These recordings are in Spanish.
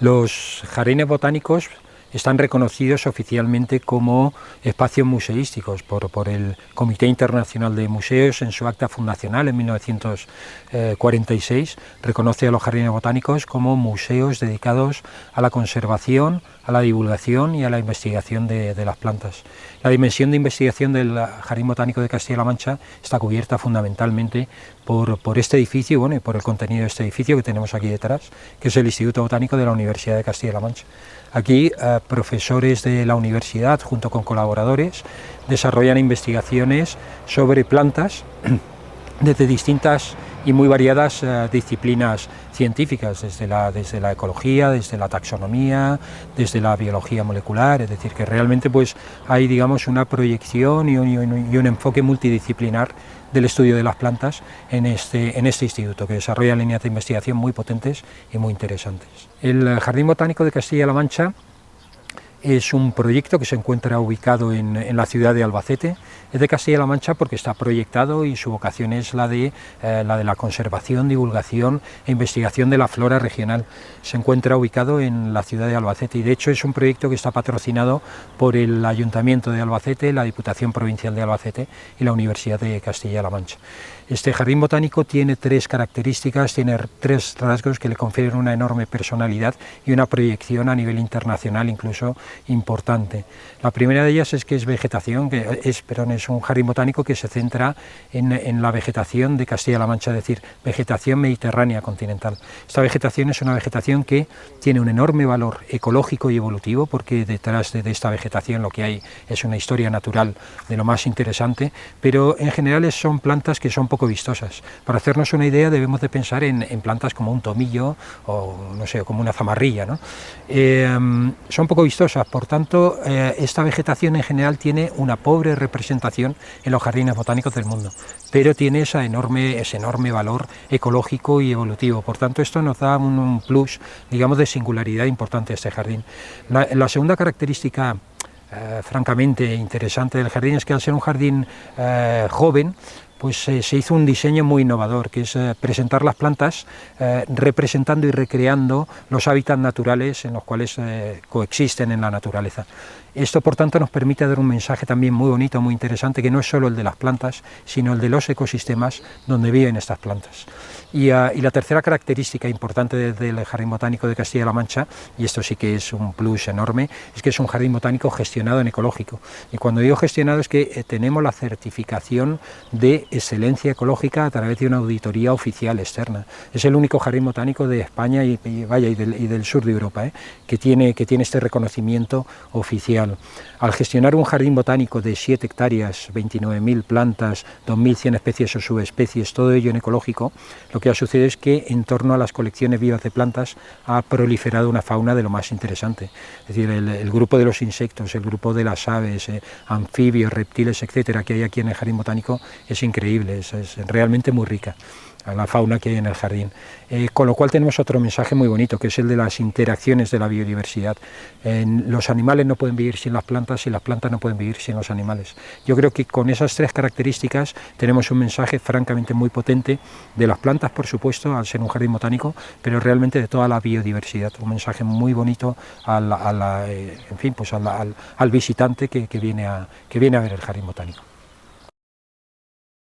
Los jardines botánicos están reconocidos oficialmente como espacios museísticos por el Comité Internacional de Museos en su acta fundacional en 1946. Reconoce a los jardines botánicos como museos dedicados a la conservación, a la divulgación y a la investigación de las plantas. La dimensión de investigación del Jardín Botánico de Castilla-La Mancha está cubierta fundamentalmente por este edificio, bueno, y por el contenido de este edificio que tenemos aquí detrás, que es el Instituto Botánico de la Universidad de Castilla-La Mancha. Aquí profesores de la universidad, junto con colaboradores, desarrollan investigaciones sobre plantas desde distintas y muy variadas disciplinas científicas, desde la ecología, desde la taxonomía, desde la biología molecular, es decir, que realmente pues hay, digamos, una proyección y un enfoque multidisciplinar del estudio de las plantas en este instituto, que desarrolla líneas de investigación muy potentes y muy interesantes. El Jardín Botánico de Castilla-La Mancha es un proyecto que se encuentra ubicado en la ciudad de Albacete. Es de Castilla-La Mancha porque está proyectado y su vocación es la de la conservación, divulgación e investigación de la flora regional. Se encuentra ubicado en la ciudad de Albacete y de hecho es un proyecto que está patrocinado por el Ayuntamiento de Albacete, la Diputación Provincial de Albacete y la Universidad de Castilla-La Mancha. Este jardín botánico tiene tres características, tiene tres rasgos que le confieren una enorme personalidad y una proyección a nivel internacional incluso importante. La primera de ellas es que es vegetación, es un jardín botánico que se centra en la vegetación de Castilla-La Mancha, es decir, vegetación mediterránea continental. Esta vegetación es una vegetación que tiene un enorme valor ecológico y evolutivo, porque detrás de esta vegetación lo que hay es una historia natural de lo más interesante, pero en general son plantas que son poco vistosas. Para hacernos una idea debemos de pensar en plantas como un tomillo o no sé, como una zamarrilla, ¿no? Son poco vistosas, por tanto esta vegetación en general tiene una pobre representación en los jardines botánicos del mundo, pero tiene ese enorme valor ecológico y evolutivo. Por tanto, esto nos da un plus, digamos, de singularidad importante a este jardín. La segunda característica francamente interesante del jardín es que al ser un jardín joven, pues se hizo un diseño muy innovador, que es presentar las plantas representando y recreando los hábitats naturales en los cuales coexisten en la naturaleza. Esto, por tanto, nos permite dar un mensaje también muy bonito, muy interesante, que no es solo el de las plantas, sino el de los ecosistemas donde viven estas plantas. Y la tercera característica importante del Jardín Botánico de Castilla-La Mancha, y esto sí que es un plus enorme, es que es un jardín botánico gestionado en ecológico. Y cuando digo gestionado es que tenemos la certificación de excelencia ecológica a través de una auditoría oficial externa. Es el único jardín botánico de España y del sur de Europa que tiene este reconocimiento oficial. Al gestionar un jardín botánico de 7 hectáreas, 29.000 plantas, 2.100 especies o subespecies, todo ello en ecológico, lo que ha sucedido es que en torno a las colecciones vivas de plantas ha proliferado una fauna de lo más interesante. Es decir, el grupo de los insectos, el grupo de las aves, anfibios, reptiles, etcétera, que hay aquí en el jardín botánico es increíble, es realmente muy rica la fauna que hay en el jardín. Con lo cual tenemos otro mensaje muy bonito, que es el de las interacciones de la biodiversidad. Los animales no pueden vivir sin las plantas y las plantas no pueden vivir sin los animales. Yo creo que con esas tres características tenemos un mensaje francamente muy potente de las plantas, por supuesto, al ser un jardín botánico, pero realmente de toda la biodiversidad. Un mensaje muy bonito al visitante que viene a ver el jardín botánico.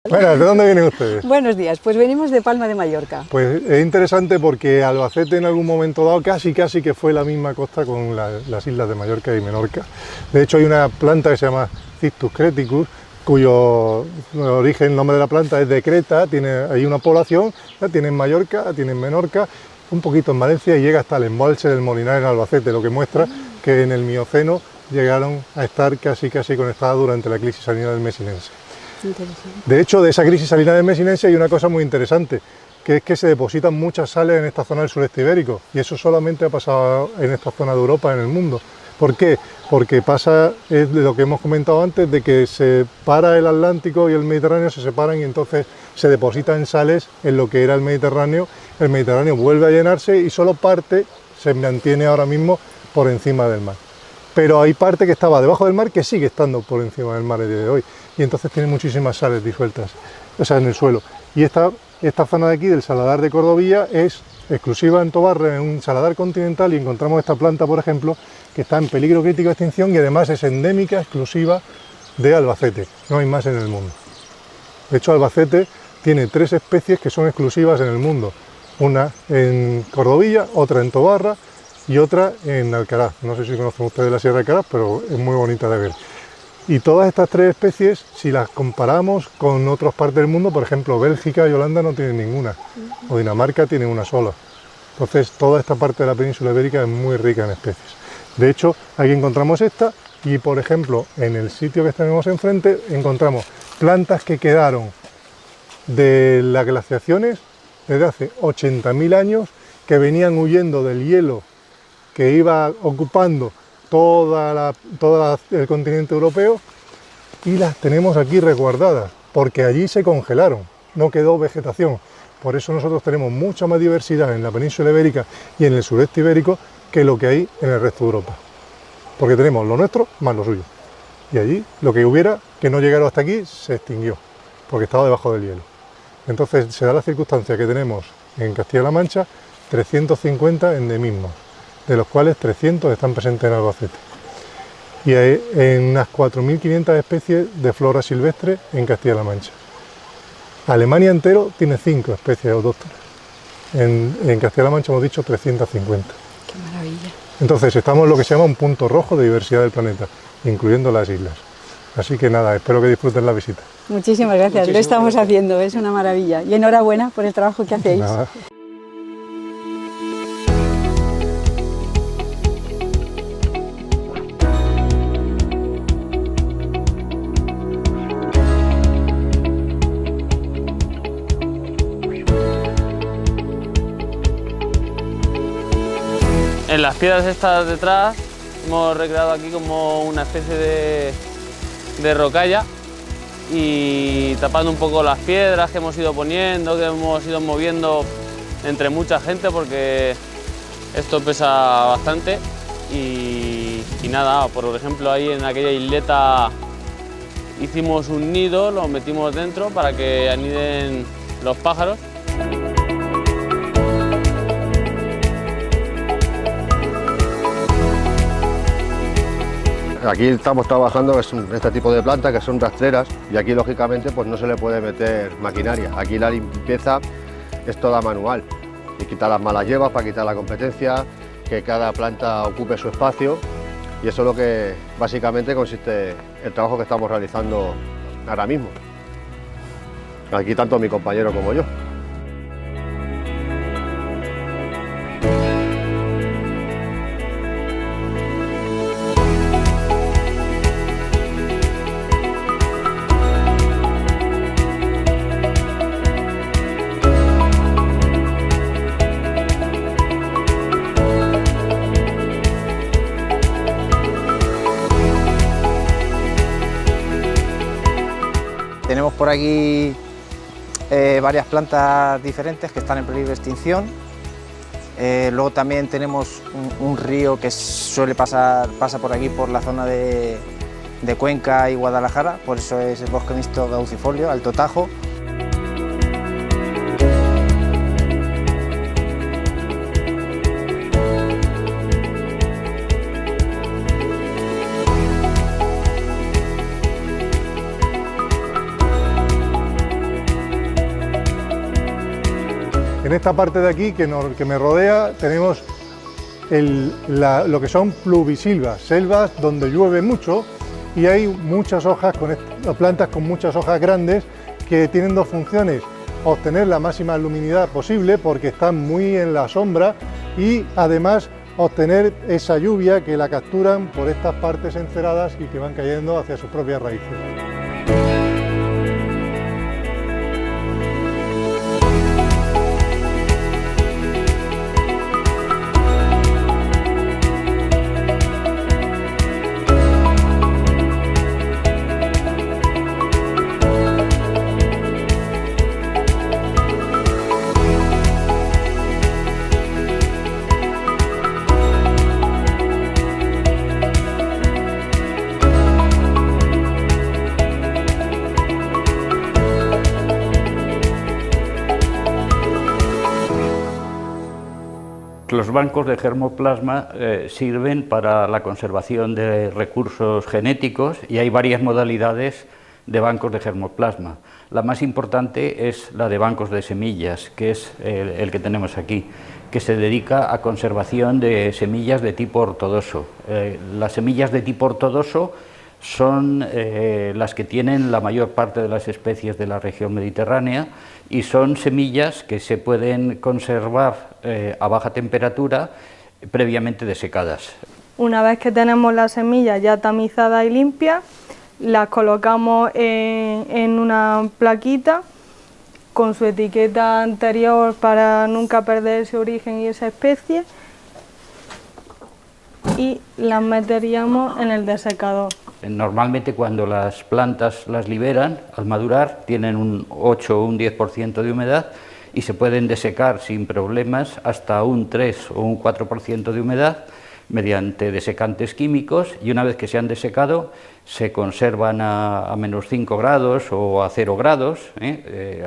Bueno, ¿de dónde vienen ustedes? Buenos días, pues venimos de Palma de Mallorca. Pues es interesante porque Albacete en algún momento dado casi que fue la misma costa con las islas de Mallorca y Menorca. De hecho hay una planta que se llama Cistus creticus, cuyo origen, el nombre de la planta es de Creta, hay una población, la tiene en Mallorca, tiene en Menorca, un poquito en Valencia y llega hasta el embalse del Molinar en Albacete, lo que muestra que en el Mioceno llegaron a estar casi conectadas durante la crisis salina del Mesinense. De hecho, de esa crisis salina del Mesinense hay una cosa muy interesante, que es que se depositan muchas sales en esta zona del sureste ibérico, y eso solamente ha pasado en esta zona de Europa, en el mundo. ¿Por qué? Porque pasa, es de lo que hemos comentado antes, de que se para el Atlántico y el Mediterráneo, se separan y entonces se depositan sales en lo que era el Mediterráneo vuelve a llenarse y solo parte se mantiene ahora mismo por encima del mar. Pero hay parte que estaba debajo del mar que sigue estando por encima del mar el día de hoy, y entonces tiene muchísimas sales disueltas, o sea, en el suelo. Y esta zona de aquí, del Saladar de Cordovilla, es exclusiva en Tobarra, en un saladar continental, y encontramos esta planta, por ejemplo, que está en peligro crítico de extinción y además es endémica, exclusiva de Albacete, no hay más en el mundo. De hecho, Albacete tiene 3 especies que son exclusivas en el mundo, una en Cordovilla, otra en Tobarra y otra en Alcaraz. No sé si conocen ustedes la Sierra de Alcaraz, pero es muy bonita de ver. Y todas estas 3 especies, si las comparamos con otras partes del mundo, por ejemplo, Bélgica y Holanda no tienen ninguna, o Dinamarca tiene una sola. Entonces, toda esta parte de la península ibérica es muy rica en especies. De hecho, aquí encontramos esta y, por ejemplo, en el sitio que tenemos enfrente, encontramos plantas que quedaron de las glaciaciones desde hace 80.000 años, que venían huyendo del hielo que iba ocupando todo el continente europeo, y las tenemos aquí resguardadas, porque allí se congelaron, no quedó vegetación. Por eso nosotros tenemos mucha más diversidad en la península ibérica y en el sureste ibérico que lo que hay en el resto de Europa. Porque tenemos lo nuestro más lo suyo. Y allí lo que hubiera que no llegara hasta aquí se extinguió, porque estaba debajo del hielo. Entonces se da la circunstancia que tenemos en Castilla-La Mancha 350 endemismos, de los cuales 300 están presentes en Albacete. Y hay en unas 4.500 especies de flora silvestre en Castilla-La Mancha. Alemania entero tiene 5 especies autóctonas. En Castilla-La Mancha hemos dicho 350. ¡Qué maravilla! Entonces estamos en lo que se llama un punto rojo de diversidad del planeta, incluyendo las islas. Así que nada, espero que disfruten la visita. Muchísimas gracias, lo estamos haciendo, es una maravilla. Y enhorabuena por el trabajo que hacéis. Nada. En las piedras estas detrás hemos recreado aquí como una especie de rocalla, y tapando un poco las piedras que hemos ido poniendo, que hemos ido moviendo entre mucha gente, porque esto pesa bastante. Y nada, por ejemplo, ahí en aquella isleta hicimos un nido, lo metimos dentro para que aniden los pájaros. Aquí estamos trabajando este tipo de plantas que son rastreras, y aquí lógicamente pues no se le puede meter maquinaria. Aquí la limpieza es toda manual, y quitar las malas hierbas para quitar la competencia, que cada planta ocupe su espacio, y eso es lo que básicamente consiste el trabajo que estamos realizando ahora mismo. Aquí tanto mi compañero como yo. Tenemos por aquí varias plantas diferentes que están en peligro de extinción. Luego también tenemos un río que pasa por aquí, por la zona de Cuenca y Guadalajara, por eso es el bosque mixto gaucifolio, Alto Tajo. En esta parte de aquí que me rodea tenemos lo que son pluvisilvas, selvas donde llueve mucho, y hay muchas hojas, plantas con muchas hojas grandes, que tienen 2 funciones: obtener la máxima luminidad posible porque están muy en la sombra, y además obtener esa lluvia que la capturan por estas partes enceradas y que van cayendo hacia sus propias raíces. Los bancos de germoplasma sirven para la conservación de recursos genéticos y hay varias modalidades de bancos de germoplasma. La más importante es la de bancos de semillas, que es el que tenemos aquí, que se dedica a conservación de semillas de tipo ortodoxo. Las semillas de tipo ortodoxo son las que tienen la mayor parte de las especies de la región mediterránea y son semillas que se pueden conservar a baja temperatura previamente desecadas. Una vez que tenemos la semilla ya tamizada y limpia, las colocamos en una plaquita con su etiqueta anterior para nunca perder ese origen y esa especie, y las meteríamos en el desecador. Normalmente cuando las plantas las liberan, al madurar, tienen un 8 o un 10% de humedad y se pueden desecar sin problemas hasta un 3 o un 4% de humedad mediante desecantes químicos, y una vez que se han desecado se conservan a menos 5 grados o a 0 grados,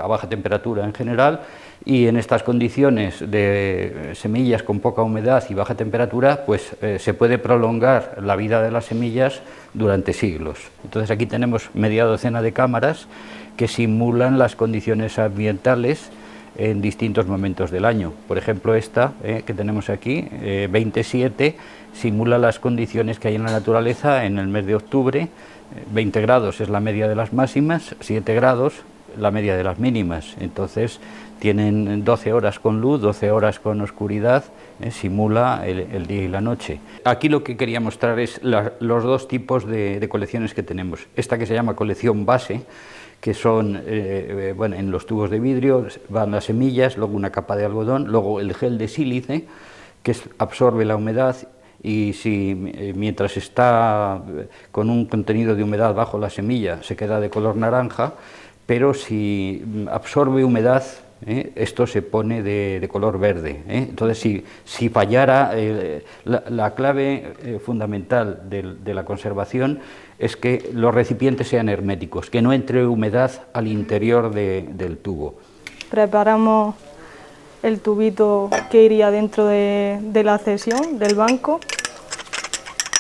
a baja temperatura en general, y en estas condiciones de semillas con poca humedad y baja temperatura, pues se puede prolongar la vida de las semillas durante siglos. Entonces aquí tenemos media docena de cámaras que simulan las condiciones ambientales en distintos momentos del año. Por ejemplo, esta que tenemos aquí, 27, simula las condiciones que hay en la naturaleza en el mes de octubre. 20 grados es la media de las máximas, 7 grados la media de las mínimas. Entonces tienen 12 horas con luz, 12 horas con oscuridad, simula el día y la noche. Aquí lo que quería mostrar es los dos tipos de colecciones que tenemos. Esta que se llama colección base, que son, bueno, en los tubos de vidrio van las semillas, luego una capa de algodón, luego el gel de sílice, que absorbe la humedad, y si mientras está con un contenido de humedad bajo la semilla se queda de color naranja, pero si absorbe humedad, esto se pone de color verde. Entonces, si fallara, la clave fundamental de la conservación es que los recipientes sean herméticos, que no entre humedad al interior del tubo. Preparamos el tubito que iría dentro de la cesión del banco.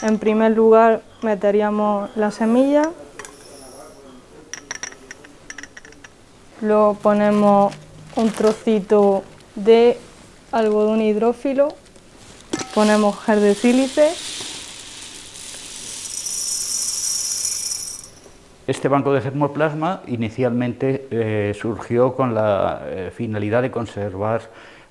En primer lugar meteríamos la semilla, luego ponemos un trocito de algodón hidrófilo, ponemos gel de sílice. Este banco de germoplasma inicialmente surgió con la finalidad de conservar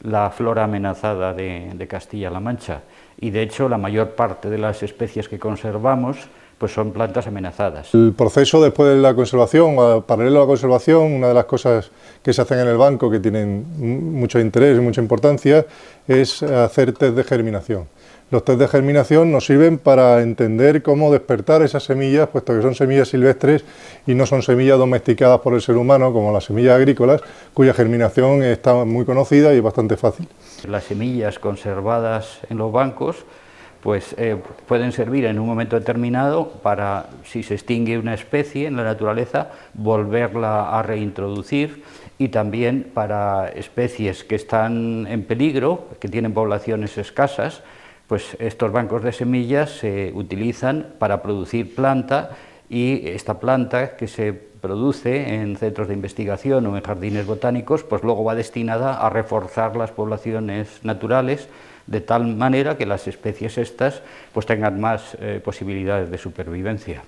la flora amenazada de Castilla-La Mancha, y de hecho la mayor parte de las especies que conservamos pues son plantas amenazadas. El proceso después de la conservación, paralelo a la conservación, una de las cosas que se hacen en el banco que tienen mucho interés y mucha importancia es hacer test de germinación. Los test de germinación nos sirven para entender cómo despertar esas semillas, puesto que son semillas silvestres y no son semillas domesticadas por el ser humano, como las semillas agrícolas, cuya germinación está muy conocida y es bastante fácil. Las semillas conservadas en los bancos pues pueden servir en un momento determinado para, si se extingue una especie en la naturaleza, volverla a reintroducir, y también para especies que están en peligro, que tienen poblaciones escasas, pues estos bancos de semillas se utilizan para producir planta, y esta planta que se produce en centros de investigación o en jardines botánicos, pues luego va destinada a reforzar las poblaciones naturales, de tal manera que las especies estas pues tengan más posibilidades de supervivencia.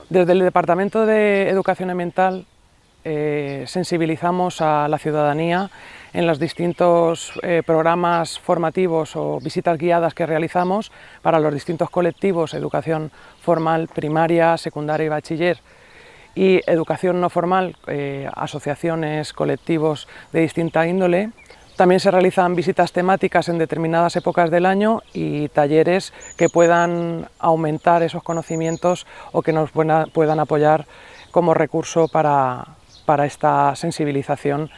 Desde el Departamento de Educación Ambiental sensibilizamos a la ciudadanía en los distintos programas formativos o visitas guiadas que realizamos para los distintos colectivos: educación formal, primaria, secundaria y bachiller, y educación no formal, asociaciones, colectivos de distinta índole. También se realizan visitas temáticas en determinadas épocas del año y talleres que puedan aumentar esos conocimientos o que nos puedan apoyar como recurso para esta sensibilización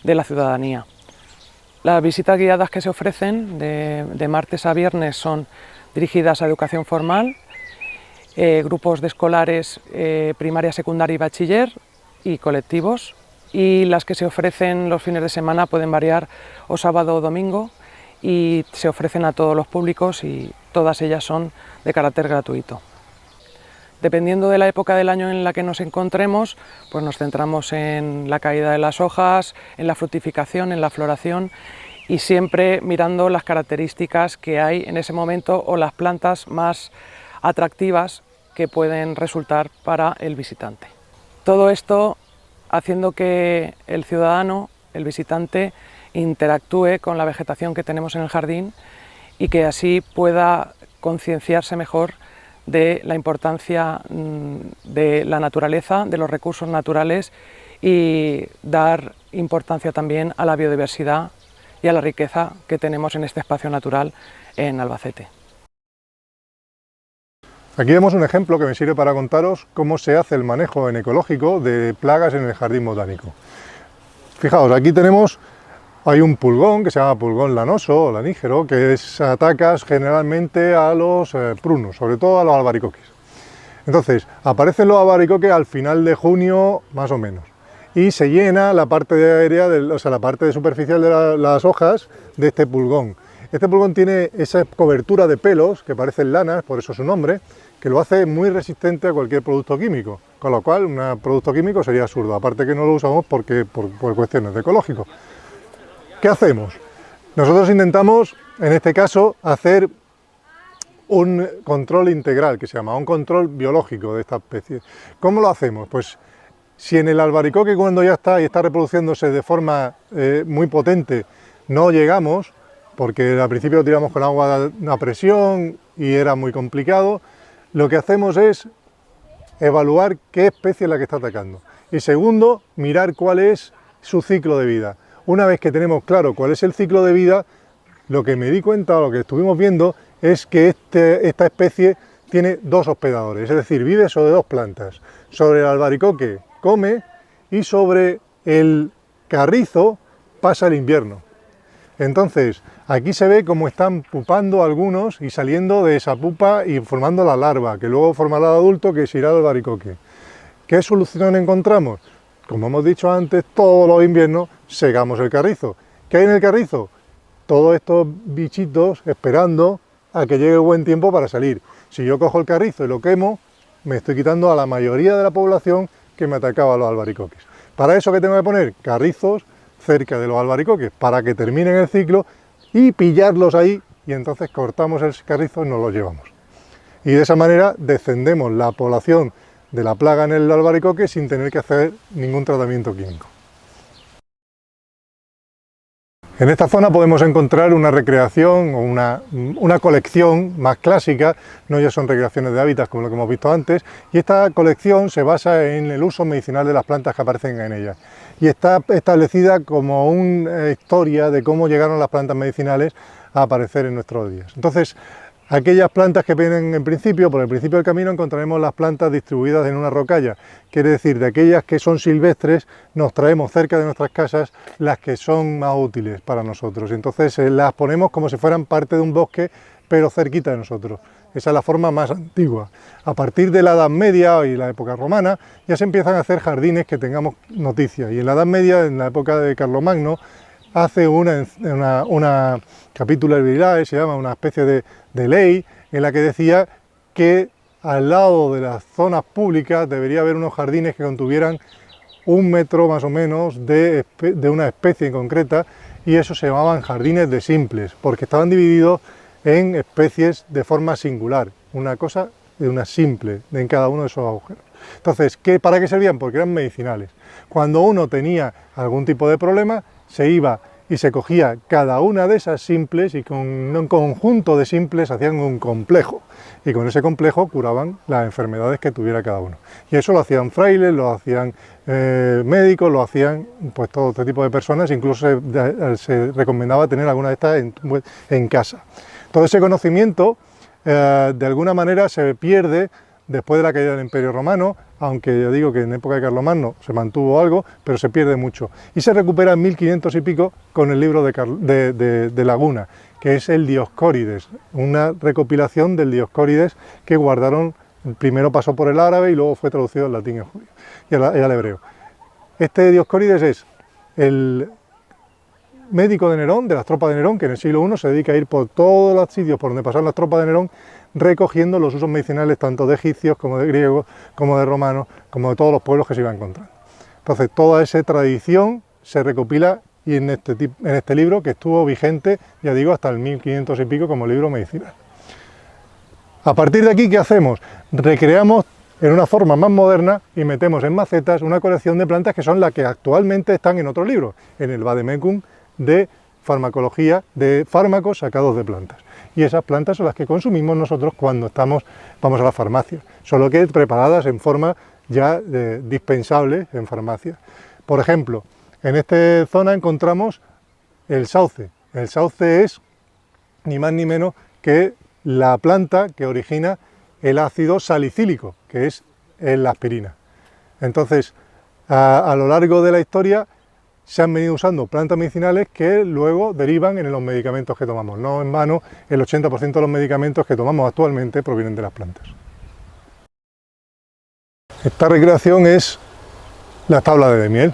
de la ciudadanía. Las visitas guiadas que se ofrecen de martes a viernes son dirigidas a educación formal, grupos de escolares, primaria, secundaria y bachiller, y colectivos. Y las que se ofrecen los fines de semana pueden variar o sábado o domingo, y se ofrecen a todos los públicos y todas ellas son de carácter gratuito. Dependiendo de la época del año en la que nos encontremos, pues nos centramos en la caída de las hojas, en la fructificación, en la floración y siempre mirando las características que hay en ese momento o las plantas más atractivas que pueden resultar para el visitante. Todo esto haciendo que el ciudadano, el visitante, interactúe con la vegetación que tenemos en el jardín y que así pueda concienciarse mejor de la importancia de la naturaleza, de los recursos naturales y dar importancia también a la biodiversidad y a la riqueza que tenemos en este espacio natural en Albacete. Aquí vemos un ejemplo que me sirve para contaros cómo se hace el manejo en ecológico de plagas en el jardín botánico. Fijaos, aquí hay un pulgón que se llama pulgón lanoso o lanígero, que ataca generalmente a los prunos, sobre todo a los albaricoques. Entonces, aparecen los albaricoques al final de junio, más o menos, y se llena la parte aérea, la parte superficial de las hojas de este pulgón. Este pulgón tiene esa cobertura de pelos, que parecen lanas, por eso su nombre, que lo hace muy resistente a cualquier producto químico, con lo cual un producto químico sería absurdo, aparte que no lo usamos por cuestiones de ecológico. ¿Qué hacemos? Nosotros intentamos, en este caso, hacer un control integral, que se llama un control biológico de esta especie. ¿Cómo lo hacemos? Pues si en el albaricoque, cuando ya está y está reproduciéndose de forma muy potente, no llegamos, porque al principio lo tiramos con agua a presión y era muy complicado, lo que hacemos es evaluar qué especie es la que está atacando. Y segundo, mirar cuál es su ciclo de vida. Una vez que tenemos claro cuál es el ciclo de vida, lo que me di cuenta, o lo que estuvimos viendo, es que esta especie tiene dos hospedadores, es decir, vive sobre dos plantas. Sobre el albaricoque come y sobre el carrizo pasa el invierno. Entonces, aquí se ve cómo están pupando algunos y saliendo de esa pupa y formando la larva, que luego formará el adulto que se irá al albaricoque. ¿Qué solución encontramos? Como hemos dicho antes, todos los inviernos segamos el carrizo. ¿Qué hay en el carrizo? Todos estos bichitos esperando a que llegue el buen tiempo para salir. Si yo cojo el carrizo y lo quemo, me estoy quitando a la mayoría de la población que me atacaba a los albaricoques. Para eso, ¿qué tengo que poner? Carrizos cerca de los albaricoques, para que terminen el ciclo y pillarlos ahí, y entonces cortamos el carrizo y nos los llevamos. Y de esa manera descendemos la población de la plaga en el albaricoque sin tener que hacer ningún tratamiento químico. En esta zona podemos encontrar una recreación o una colección más clásica, no ya son recreaciones de hábitats como lo que hemos visto antes, y esta colección se basa en el uso medicinal de las plantas que aparecen en ella. Y está establecida como una historia de cómo llegaron las plantas medicinales a aparecer en nuestros días. Entonces, aquellas plantas que vienen en principio, por el principio del camino encontraremos las plantas distribuidas en una rocalla, quiere decir, de aquellas que son silvestres, nos traemos cerca de nuestras casas las que son más útiles para nosotros. Entonces las ponemos como si fueran parte de un bosque, pero cerquita de nosotros. Esa es la forma más antigua. A partir de la Edad Media y la época romana, ya se empiezan a hacer jardines que tengamos noticias. Y en la Edad Media, en la época de Carlomagno, hace una capitula virae, se llama una especie de ley, en la que decía que al lado de las zonas públicas debería haber unos jardines que contuvieran 1 metro más o menos de una especie en concreta, y eso se llamaban jardines de simples, porque estaban divididos en especies de forma singular, una cosa de una simple en cada uno de esos agujeros. Entonces, ¿para qué servían? Porque eran medicinales. Cuando uno tenía algún tipo de problema, se iba y se cogía cada una de esas simples y con un conjunto de simples hacían un complejo, y con ese complejo curaban las enfermedades que tuviera cada uno. Y eso lo hacían frailes, lo hacían médicos, lo hacían pues todo este tipo de personas, incluso se recomendaba tener alguna de estas en casa. Todo ese conocimiento de alguna manera se pierde después de la caída del Imperio Romano, aunque yo digo que en época de Carlomagno se mantuvo algo, pero se pierde mucho. Y se recupera en 1500 y pico con el libro de Laguna, que es el Dioscórides, una recopilación del Dioscórides que guardaron, primero pasó por el árabe y luego fue traducido al latín y al hebreo. Este Dioscórides es médico de Nerón, de las tropas de Nerón, que en el siglo I se dedica a ir por todos los sitios por donde pasaron las tropas de Nerón, recogiendo los usos medicinales tanto de egipcios como de griegos, como de romanos, como de todos los pueblos que se iban encontrando. Entonces, toda esa tradición se recopila y en este libro, que estuvo vigente, ya digo, hasta el 1500 y pico como libro medicinal. A partir de aquí, ¿qué hacemos? Recreamos en una forma más moderna y metemos en macetas una colección de plantas que son las que actualmente están en otro libro, en el Vademecum de farmacología, de fármacos sacados de plantas. Y esas plantas son las que consumimos nosotros cuando vamos a la farmacia, solo que preparadas en forma ya dispensable en farmacia. Por ejemplo, en esta zona encontramos el sauce. El sauce es ni más ni menos que la planta que origina el ácido salicílico, que es la aspirina. Entonces, a lo largo de la historia se han venido usando plantas medicinales que luego derivan en los medicamentos que tomamos. No en vano, el 80% de los medicamentos que tomamos actualmente provienen de las plantas. Esta recreación es la tabla de miel.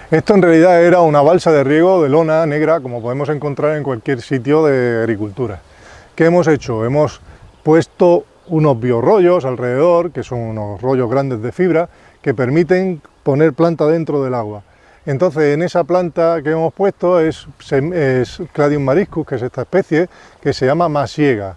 Esto en realidad era una balsa de riego de lona negra, como podemos encontrar en cualquier sitio de agricultura. ¿Qué hemos hecho? Hemos puesto unos biorrollos alrededor, que son unos rollos grandes de fibra, que permiten poner planta dentro del agua. Entonces, en esa planta que hemos puesto es Cladium mariscus, que es esta especie, que se llama masiega.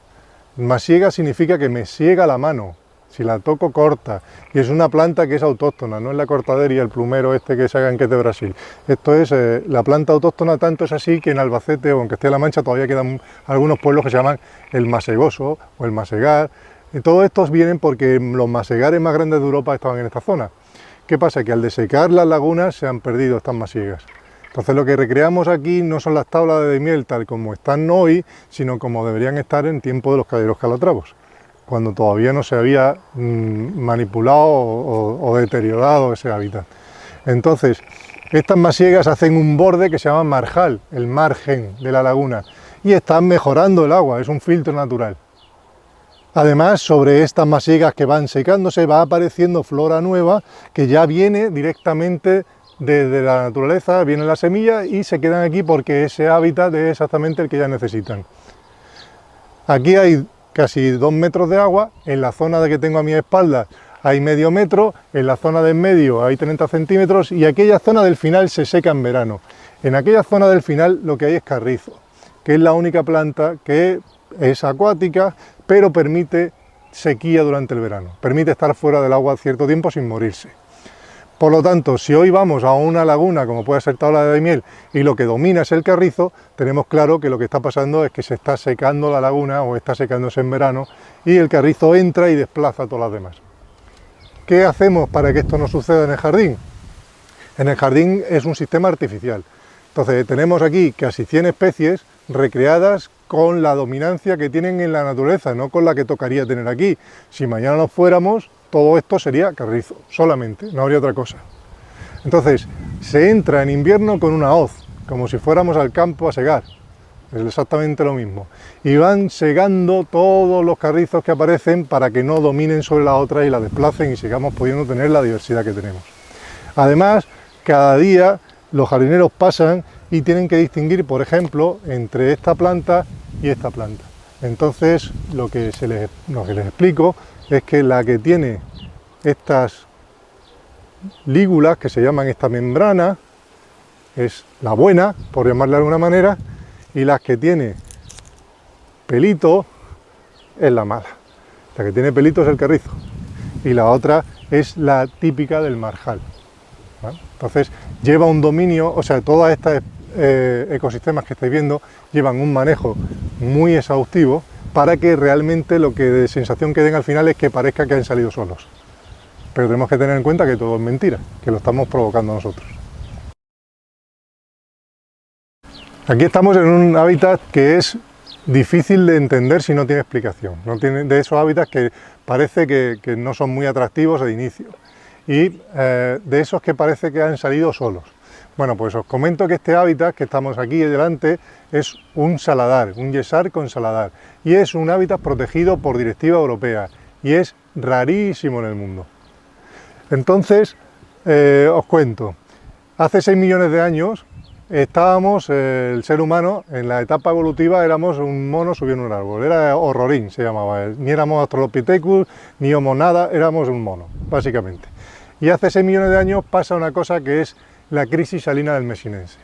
Masiega significa que me siega la mano, si la toco corta, y es una planta que es autóctona, no es la cortadería, el plumero este que se haga en que es de Brasil. Esto es la planta autóctona, tanto es así que en Albacete o en Castilla-La Mancha todavía quedan algunos pueblos que se llaman el masegoso o el masegar. Y todos estos vienen porque los masegares más grandes de Europa estaban en esta zona. ¿Qué pasa? Que al desecar las lagunas se han perdido estas masiegas. Entonces lo que recreamos aquí no son las tablas de miel tal como están hoy, sino como deberían estar en tiempo de los caballeros calatravos, cuando todavía no se había manipulado o deteriorado ese hábitat. Entonces, estas masiegas hacen un borde que se llama marjal, el margen de la laguna, y están mejorando el agua, es un filtro natural. Además, sobre estas masiegas que van secándose va apareciendo flora nueva que ya viene directamente desde la naturaleza, viene la semilla y se quedan aquí porque ese hábitat es exactamente el que ya necesitan. Aquí hay casi 2 metros de agua, en la zona de que tengo a mi espalda hay medio metro, en la zona de en medio hay 30 centímetros y aquella zona del final se seca en verano. En aquella zona del final lo que hay es carrizo, que es la única planta que es acuática, pero permite sequía durante el verano, permite estar fuera del agua cierto tiempo sin morirse. Por lo tanto, si hoy vamos a una laguna, como puede ser Tabla de Miel, y lo que domina es el carrizo, tenemos claro que lo que está pasando es que se está secando la laguna o está secándose en verano y el carrizo entra y desplaza a todas las demás. ¿Qué hacemos para que esto no suceda en el jardín? En el jardín es un sistema artificial. Entonces tenemos aquí casi 100 especies recreadas con la dominancia que tienen en la naturaleza, no con la que tocaría tener aquí. Si mañana nos fuéramos, todo esto sería carrizo, solamente, no habría otra cosa. Entonces, se entra en invierno con una hoz, como si fuéramos al campo a segar, es exactamente lo mismo. Y van segando todos los carrizos que aparecen para que no dominen sobre la otra y la desplacen y sigamos pudiendo tener la diversidad que tenemos. Además, cada día los jardineros pasan y tienen que distinguir, por ejemplo, entre esta planta y esta planta. Entonces, lo que les explico es que la que tiene estas lígulas, que se llaman esta membrana, es la buena, por llamarla de alguna manera, y las que tiene pelito es la mala. La que tiene pelito es el carrizo, y la otra es la típica del marjal. ¿Vale? Entonces, lleva un dominio, o sea, todas estas ecosistemas que estáis viendo llevan un manejo muy exhaustivo para que realmente lo que de sensación que den al final es que parezca que han salido solos. Pero tenemos que tener en cuenta que todo es mentira, que lo estamos provocando nosotros. Aquí estamos en un hábitat que es difícil de entender si no tiene explicación. No tiene, de esos hábitats que parece que no son muy atractivos de inicio. Y de esos que parece que han salido solos. Bueno, pues os comento que este hábitat que estamos aquí delante es un saladar, un yesar con saladar, y es un hábitat protegido por directiva europea y es rarísimo en el mundo. Entonces, os cuento, hace 6 millones de años estábamos, el ser humano, en la etapa evolutiva éramos un mono subiendo un árbol, era horrorín se llamaba, ni éramos Australopithecus, ni Homo nada, éramos un mono, básicamente. Y hace 6 millones de años pasa una cosa que es la crisis salina del Messinense,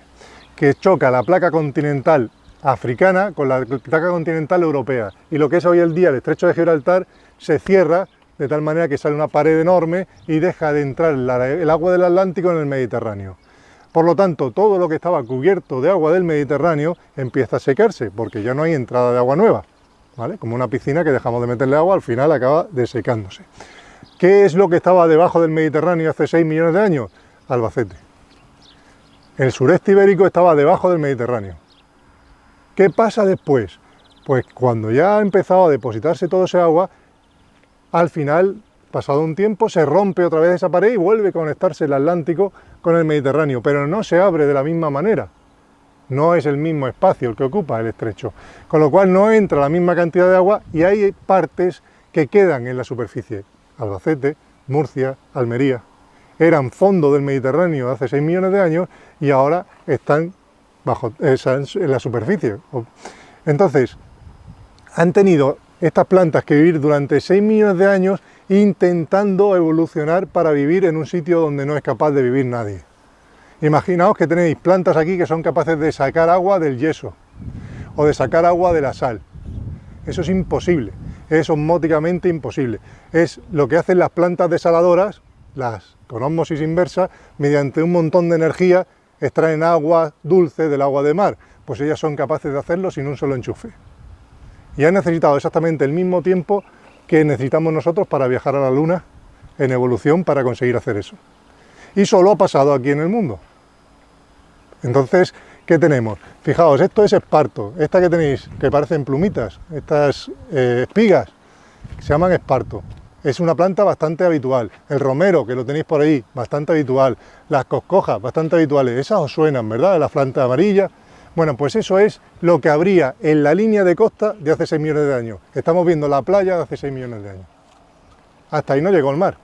que choca la placa continental africana con la placa continental europea, y lo que es hoy el día el estrecho de Gibraltar se cierra de tal manera que sale una pared enorme y deja de entrar el agua del Atlántico en el Mediterráneo. Por lo tanto, todo lo que estaba cubierto de agua del Mediterráneo empieza a secarse, porque ya no hay entrada de agua nueva, ¿vale? Como una piscina que dejamos de meterle agua, al final acaba desecándose. ¿Qué es lo que estaba debajo del Mediterráneo hace 6 millones de años? Albacete. El sureste ibérico estaba debajo del Mediterráneo. ¿Qué pasa después? Pues cuando ya ha empezado a depositarse todo ese agua, al final, pasado un tiempo, se rompe otra vez esa pared y vuelve a conectarse el Atlántico con el Mediterráneo, pero no se abre de la misma manera. No es el mismo espacio el que ocupa el estrecho, con lo cual no entra la misma cantidad de agua y hay partes que quedan en la superficie. Albacete, Murcia, Almería, eran fondo del Mediterráneo hace 6 millones de años y ahora están en la superficie. Entonces, han tenido estas plantas que vivir durante 6 millones de años intentando evolucionar para vivir en un sitio donde no es capaz de vivir nadie. Imaginaos que tenéis plantas aquí que son capaces de sacar agua del yeso o de sacar agua de la sal. Eso es imposible, es osmóticamente imposible. Es lo que hacen las plantas desaladoras, las con ósmosis inversa, mediante un montón de energía extraen agua dulce del agua de mar. Pues ellas son capaces de hacerlo sin un solo enchufe. Y han necesitado exactamente el mismo tiempo que necesitamos nosotros para viajar a la Luna en evolución para conseguir hacer eso. Y solo ha pasado aquí en el mundo. Entonces, ¿qué tenemos? Fijaos, esto es esparto. Esta que tenéis, que parecen plumitas, estas espigas, se llaman esparto. Es una planta bastante habitual. El romero, que lo tenéis por ahí, bastante habitual. Las coscojas, bastante habituales. Esas os suenan, ¿verdad? La planta amarilla. Bueno, pues eso es lo que habría en la línea de costa de hace 6 millones de años. Estamos viendo la playa de hace 6 millones de años. Hasta ahí no llegó el mar.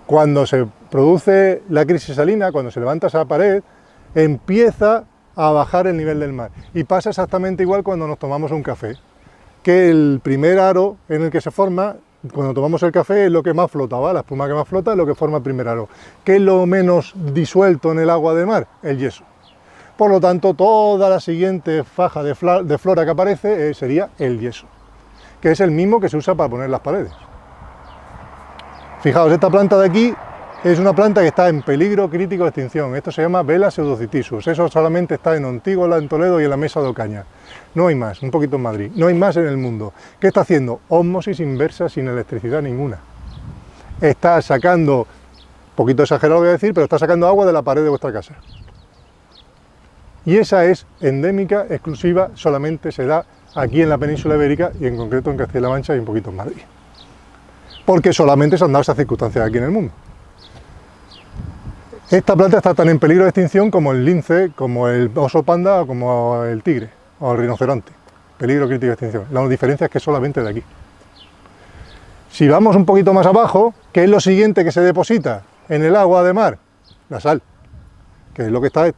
Cuando se produce la crisis salina, cuando se levanta esa pared, empieza a bajar el nivel del mar. Y pasa exactamente igual cuando nos tomamos un café. Que el primer aro en el que se forma, cuando tomamos el café, es lo que más flota, ¿va? La espuma que más flota es lo que forma el primer aro. ¿Qué es lo menos disuelto en el agua de mar? El yeso. Por lo tanto, toda la siguiente faja de flora que aparece sería el yeso, que es el mismo que se usa para poner las paredes. Fijaos, esta planta de aquí es una planta que está en peligro crítico de extinción. Esto se llama Vela pseudocitisus. Eso solamente está en Ontígola, en Toledo y en la Mesa de Ocaña. No hay más, un poquito en Madrid. No hay más en el mundo. ¿Qué está haciendo? Ósmosis inversa sin electricidad ninguna. Está sacando, un poquito exagerado voy a decir, pero está sacando agua de la pared de vuestra casa. Y esa es endémica, exclusiva, solamente se da aquí en la península ibérica y en concreto en Castilla-La Mancha y un poquito en Madrid. Porque solamente se han dado esas circunstancias aquí en el mundo. Esta planta está tan en peligro de extinción como el lince, como el oso panda o como el tigre o el rinoceronte. Peligro crítico de extinción. La diferencia es que solamente de aquí. Si vamos un poquito más abajo, ¿qué es lo siguiente que se deposita en el agua de mar? La sal, que es lo que está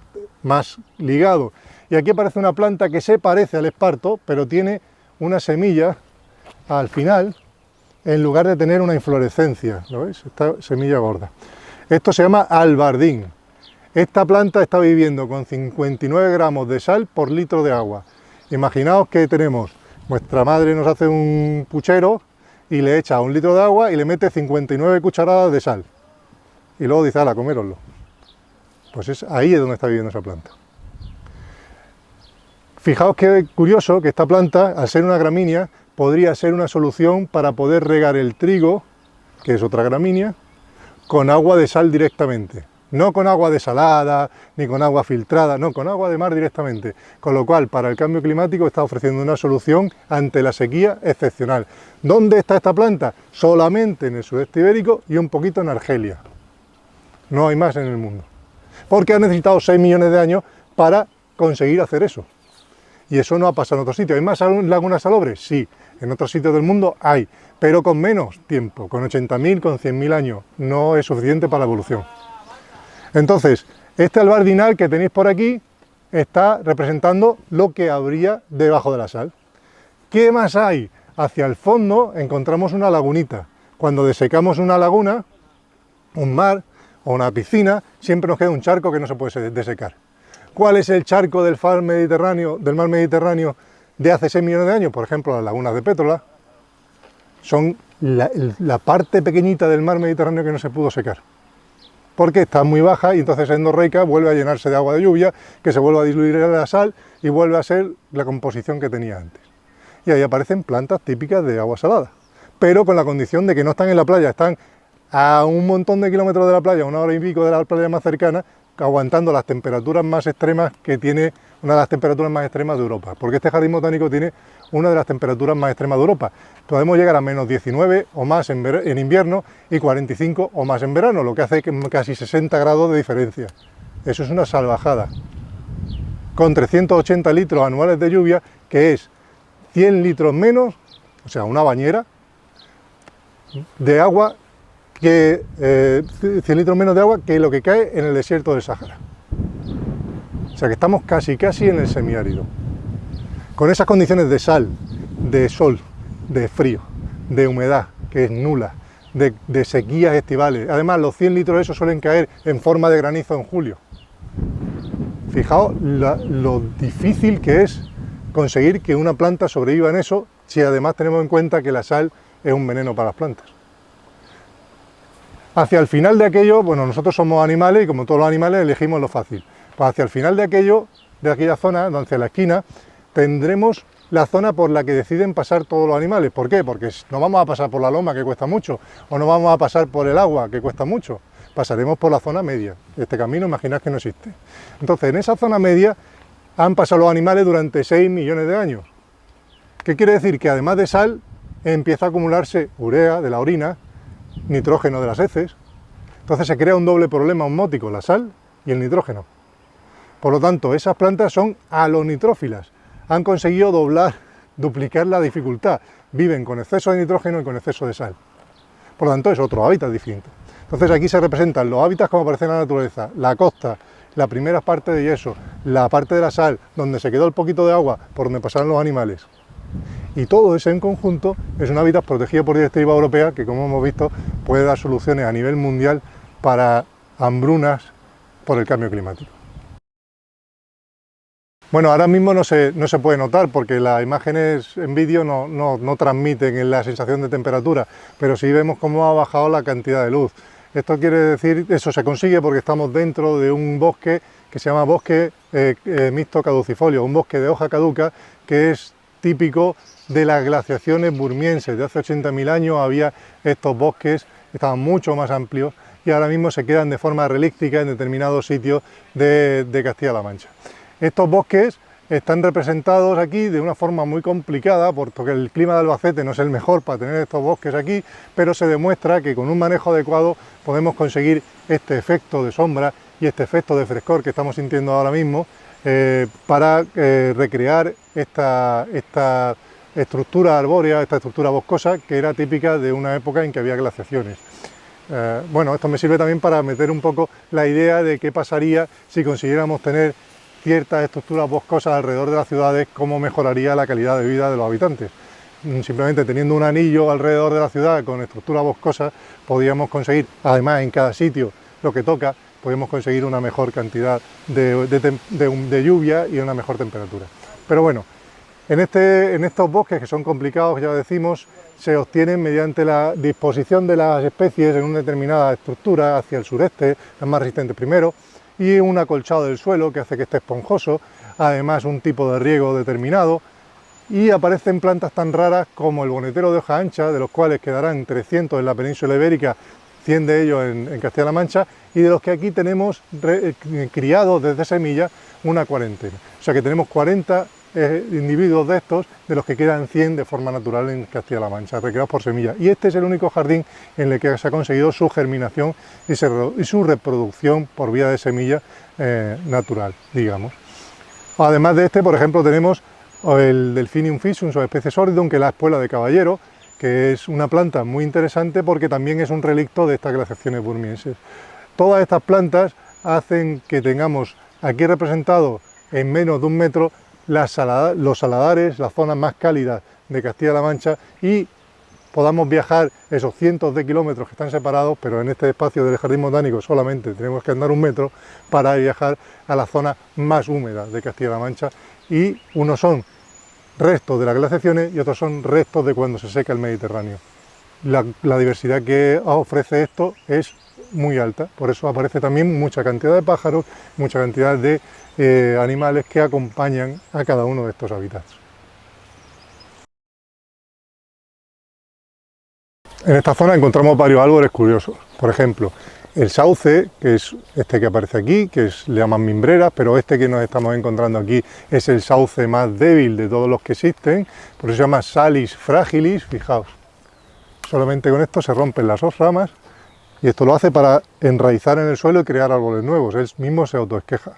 más ligado. Y aquí aparece una planta que se parece al esparto, pero tiene una semilla al final, en lugar de tener una inflorescencia. ¿Lo veis? Esta semilla gorda. Esto se llama albardín. Esta planta está viviendo con 59 gramos de sal por litro de agua. Imaginaos que tenemos, vuestra madre nos hace un puchero y le echa 1 litro de agua y le mete 59 cucharadas de sal. Y luego dice, ala, coméroslo. Pues ahí es donde está viviendo esa planta. Fijaos qué curioso que esta planta, al ser una gramínea, podría ser una solución para poder regar el trigo, que es otra gramínea, con agua de sal directamente. No con agua desalada, ni con agua filtrada, no, con agua de mar directamente. Con lo cual, para el cambio climático está ofreciendo una solución ante la sequía excepcional. ¿Dónde está esta planta? Solamente en el sudeste ibérico y un poquito en Argelia. No hay más en el mundo. Porque ha necesitado 6 millones de años para conseguir hacer eso. Y eso no ha pasado en otros sitios. ¿Hay más lagunas salobres? Sí, en otros sitios del mundo hay, pero con menos tiempo, con 80.000, con 100.000 años. No es suficiente para la evolución. Entonces, Este albardinal que tenéis por aquí está representando lo que habría debajo de la sal. ¿Qué más hay? Hacia el fondo encontramos una lagunita. Cuando desecamos una laguna, un mar o una piscina, siempre nos queda un charco que no se puede desecar. ¿Cuál es el charco del mar Mediterráneo de hace 6 millones de años? Por ejemplo, las lagunas de Pétrola. Son la parte pequeñita del mar Mediterráneo que no se pudo secar, porque está muy baja y entonces endorreica vuelve a llenarse de agua de lluvia, que se vuelve a diluir en la sal y vuelve a ser la composición que tenía antes. Y ahí aparecen plantas típicas de agua salada, pero con la condición de que no están en la playa, están a un montón de kilómetros de la playa, 1 hora y pico de la playa más cercana, aguantando las temperaturas más extremas que tiene una de las temperaturas más extremas de Europa, porque este jardín botánico tiene una de las temperaturas más extremas de Europa. Podemos llegar a menos 19 o más en invierno y 45 o más en verano, lo que hace casi 60 grados de diferencia. Eso es una salvajada. Con 380 litros anuales de lluvia, que es 100 litros menos, o sea, una bañera de agua, 100 litros menos de agua que lo que cae en el desierto del Sáhara. O sea que estamos casi en el semiárido. Con esas condiciones de sal, de sol, de frío, de humedad, que es nula, de sequías estivales. Además, los 100 litros de eso suelen caer en forma de granizo en julio. Fijaos lo difícil que es conseguir que una planta sobreviva en eso, si además tenemos en cuenta que la sal es un veneno para las plantas. Hacia el final de aquello, bueno, nosotros somos animales y como todos los animales elegimos lo fácil. Pues hacia el final de aquella zona, hacia la esquina, tendremos la zona por la que deciden pasar todos los animales. ¿Por qué? Porque no vamos a pasar por la loma, que cuesta mucho, o no vamos a pasar por el agua, que cuesta mucho. Pasaremos por la zona media. Este camino, imaginad que no existe. Entonces, en esa zona media han pasado los animales durante 6 millones de años. ¿Qué quiere decir? Que además de sal, empieza a acumularse urea de la orina, nitrógeno de las heces. Entonces se crea un doble problema osmótico, la sal y el nitrógeno. Por lo tanto, esas plantas son halonitrófilas. Han conseguido duplicar la dificultad. Viven con exceso de nitrógeno y con exceso de sal. Por lo tanto, es otro hábitat distinto. Entonces aquí se representan los hábitats como aparecen en la naturaleza, la costa, la primera parte de yeso, la parte de la sal, donde se quedó el poquito de agua por donde pasaron los animales. Y todo eso en conjunto es un hábitat protegido por Directiva Europea que, como hemos visto, puede dar soluciones a nivel mundial para hambrunas por el cambio climático. Bueno, ahora mismo no se puede notar porque las imágenes en vídeo no transmiten la sensación de temperatura, pero sí vemos cómo ha bajado la cantidad de luz. Esto quiere decir, eso se consigue porque estamos dentro de un bosque que se llama bosque mixto caducifolio, un bosque de hoja caduca que es típico de las glaciaciones burmienses. De hace 80.000 años había estos bosques, estaban mucho más amplios y ahora mismo se quedan de forma relíctica en determinados sitios de Castilla-La Mancha. Estos bosques están representados aquí de una forma muy complicada porque el clima de Albacete no es el mejor para tener estos bosques aquí, pero se demuestra que con un manejo adecuado podemos conseguir este efecto de sombra y este efecto de frescor que estamos sintiendo ahora mismo para recrear esta estructura arbórea, esta estructura boscosa que era típica de una época en que había glaciaciones. Bueno, esto me sirve también para meter un poco la idea de qué pasaría si consiguiéramos tener ciertas estructuras boscosas alrededor de las ciudades, cómo mejoraría la calidad de vida de los habitantes. Simplemente teniendo un anillo alrededor de la ciudad con estructuras boscosas, podríamos conseguir, además en cada sitio lo que toca, podemos conseguir una mejor cantidad de lluvia y una mejor temperatura. Pero bueno, en estos bosques que son complicados, ya decimos, se obtienen mediante la disposición de las especies en una determinada estructura hacia el sureste, las más resistentes primero, y un acolchado del suelo que hace que esté esponjoso, además un tipo de riego determinado, y aparecen plantas tan raras como el bonetero de hoja ancha, de los cuales quedarán 300 en la península ibérica, 100 de ellos en Castilla-La Mancha, y de los que aquí tenemos criados desde semilla una cuarentena. O sea que tenemos 40 individuos de estos, de los que quedan 100 de forma natural en Castilla-La Mancha, recreados por semilla. Y este es el único jardín en el que se ha conseguido su germinación y su reproducción por vía de semilla natural, digamos. Además de este, por ejemplo, tenemos el Delphinium fixum, subespecie sordidum, que es la espuela de caballero, que es una planta muy interesante porque también es un relicto de estas glaciaciones burmienses. Todas estas plantas hacen que tengamos aquí representados en menos de 1 metro los saladares, las zonas más cálidas de Castilla-La Mancha, y podamos viajar esos cientos de kilómetros que están separados, pero en este espacio del Jardín Botánico solamente tenemos que andar 1 metro para viajar a la zona más húmeda de Castilla-La Mancha, y unos son restos de las glaciaciones y otros son restos de cuando se seca el Mediterráneo. La diversidad que ofrece esto es muy alta, por eso aparece también mucha cantidad de pájaros, mucha cantidad de animales que acompañan a cada uno de estos hábitats. En esta zona encontramos varios árboles curiosos, por ejemplo, el sauce, que es este que aparece aquí, le llaman mimbreras, pero este que nos estamos encontrando aquí es el sauce más débil de todos los que existen, por eso se llama Salis fragilis, fijaos, solamente con esto se rompen las 2 ramas, y esto lo hace para enraizar en el suelo y crear árboles nuevos, él mismo se autoesqueja.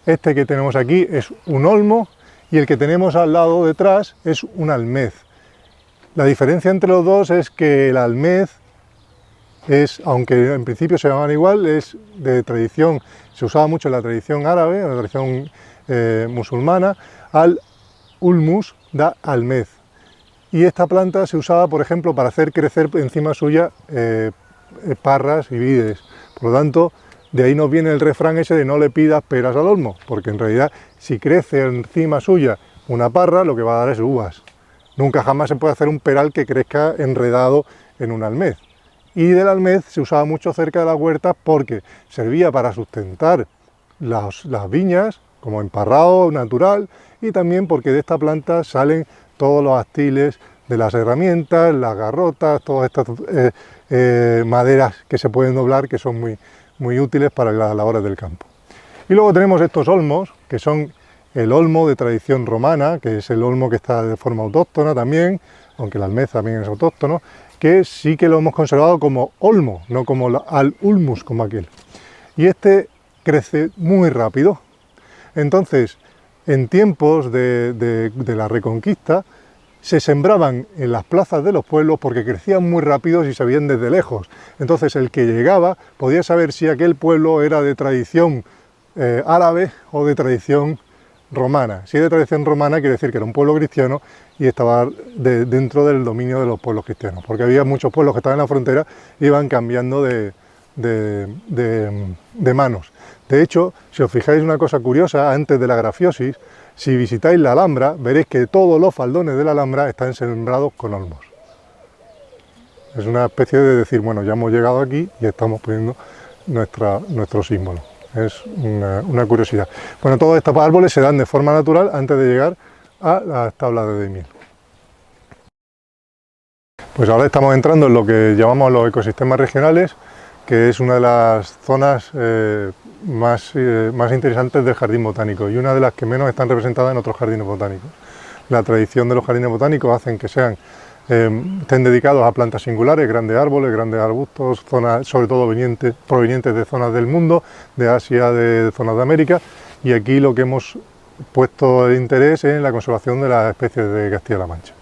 Este que tenemos aquí es un olmo, y el que tenemos al lado detrás es un almez. La diferencia entre los dos es que el almez aunque en principio se llamaban igual, es de tradición, se usaba mucho en la tradición árabe, en la tradición musulmana, al ulmus da almez. Y esta planta se usaba, por ejemplo, para hacer crecer encima suya parras y vides. Por lo tanto, de ahí nos viene el refrán ese de no le pidas peras al olmo, porque en realidad si crece encima suya una parra, lo que va a dar es uvas. Nunca jamás se puede hacer un peral que crezca enredado en un almez. Y del almez se usaba mucho cerca de las huertas porque servía para sustentar las viñas, como emparrado natural, y también porque de esta planta salen todos los astiles de las herramientas, las garrotas, todas estas maderas que se pueden doblar, que son muy útiles para las labores del campo. Y luego tenemos estos olmos, que son el olmo de tradición romana, que es el olmo que está de forma autóctona también, aunque el almez también es autóctono, que sí que lo hemos conservado como olmo, no como al ulmus, como aquel. Y este crece muy rápido. Entonces, en tiempos de la Reconquista, se sembraban en las plazas de los pueblos porque crecían muy rápido y se veían desde lejos. Entonces, el que llegaba podía saber si aquel pueblo era de tradición árabe o de tradición romana. Si es de tradición romana, quiere decir que era un pueblo cristiano y estaba dentro del dominio de los pueblos cristianos, porque había muchos pueblos que estaban en la frontera y iban cambiando de manos. De hecho, si os fijáis una cosa curiosa, antes de la grafiosis, si visitáis la Alhambra, veréis que todos los faldones de la Alhambra están sembrados con olmos. Es una especie de decir, bueno, ya hemos llegado aquí y estamos poniendo nuestro símbolo. Es una curiosidad. Bueno, todos estos árboles se dan de forma natural antes de llegar a las tablas de Daimiel. Pues ahora estamos entrando en lo que llamamos los ecosistemas regionales, que es una de las zonas más interesantes del jardín botánico y una de las que menos están representadas en otros jardines botánicos. La tradición de los jardines botánicos hacen que estén dedicados a plantas singulares, grandes árboles, grandes arbustos, zonas sobre todo provenientes de zonas del mundo, de Asia, de zonas de América, y aquí lo que hemos puesto de interés es en la conservación de las especies de Castilla-La Mancha.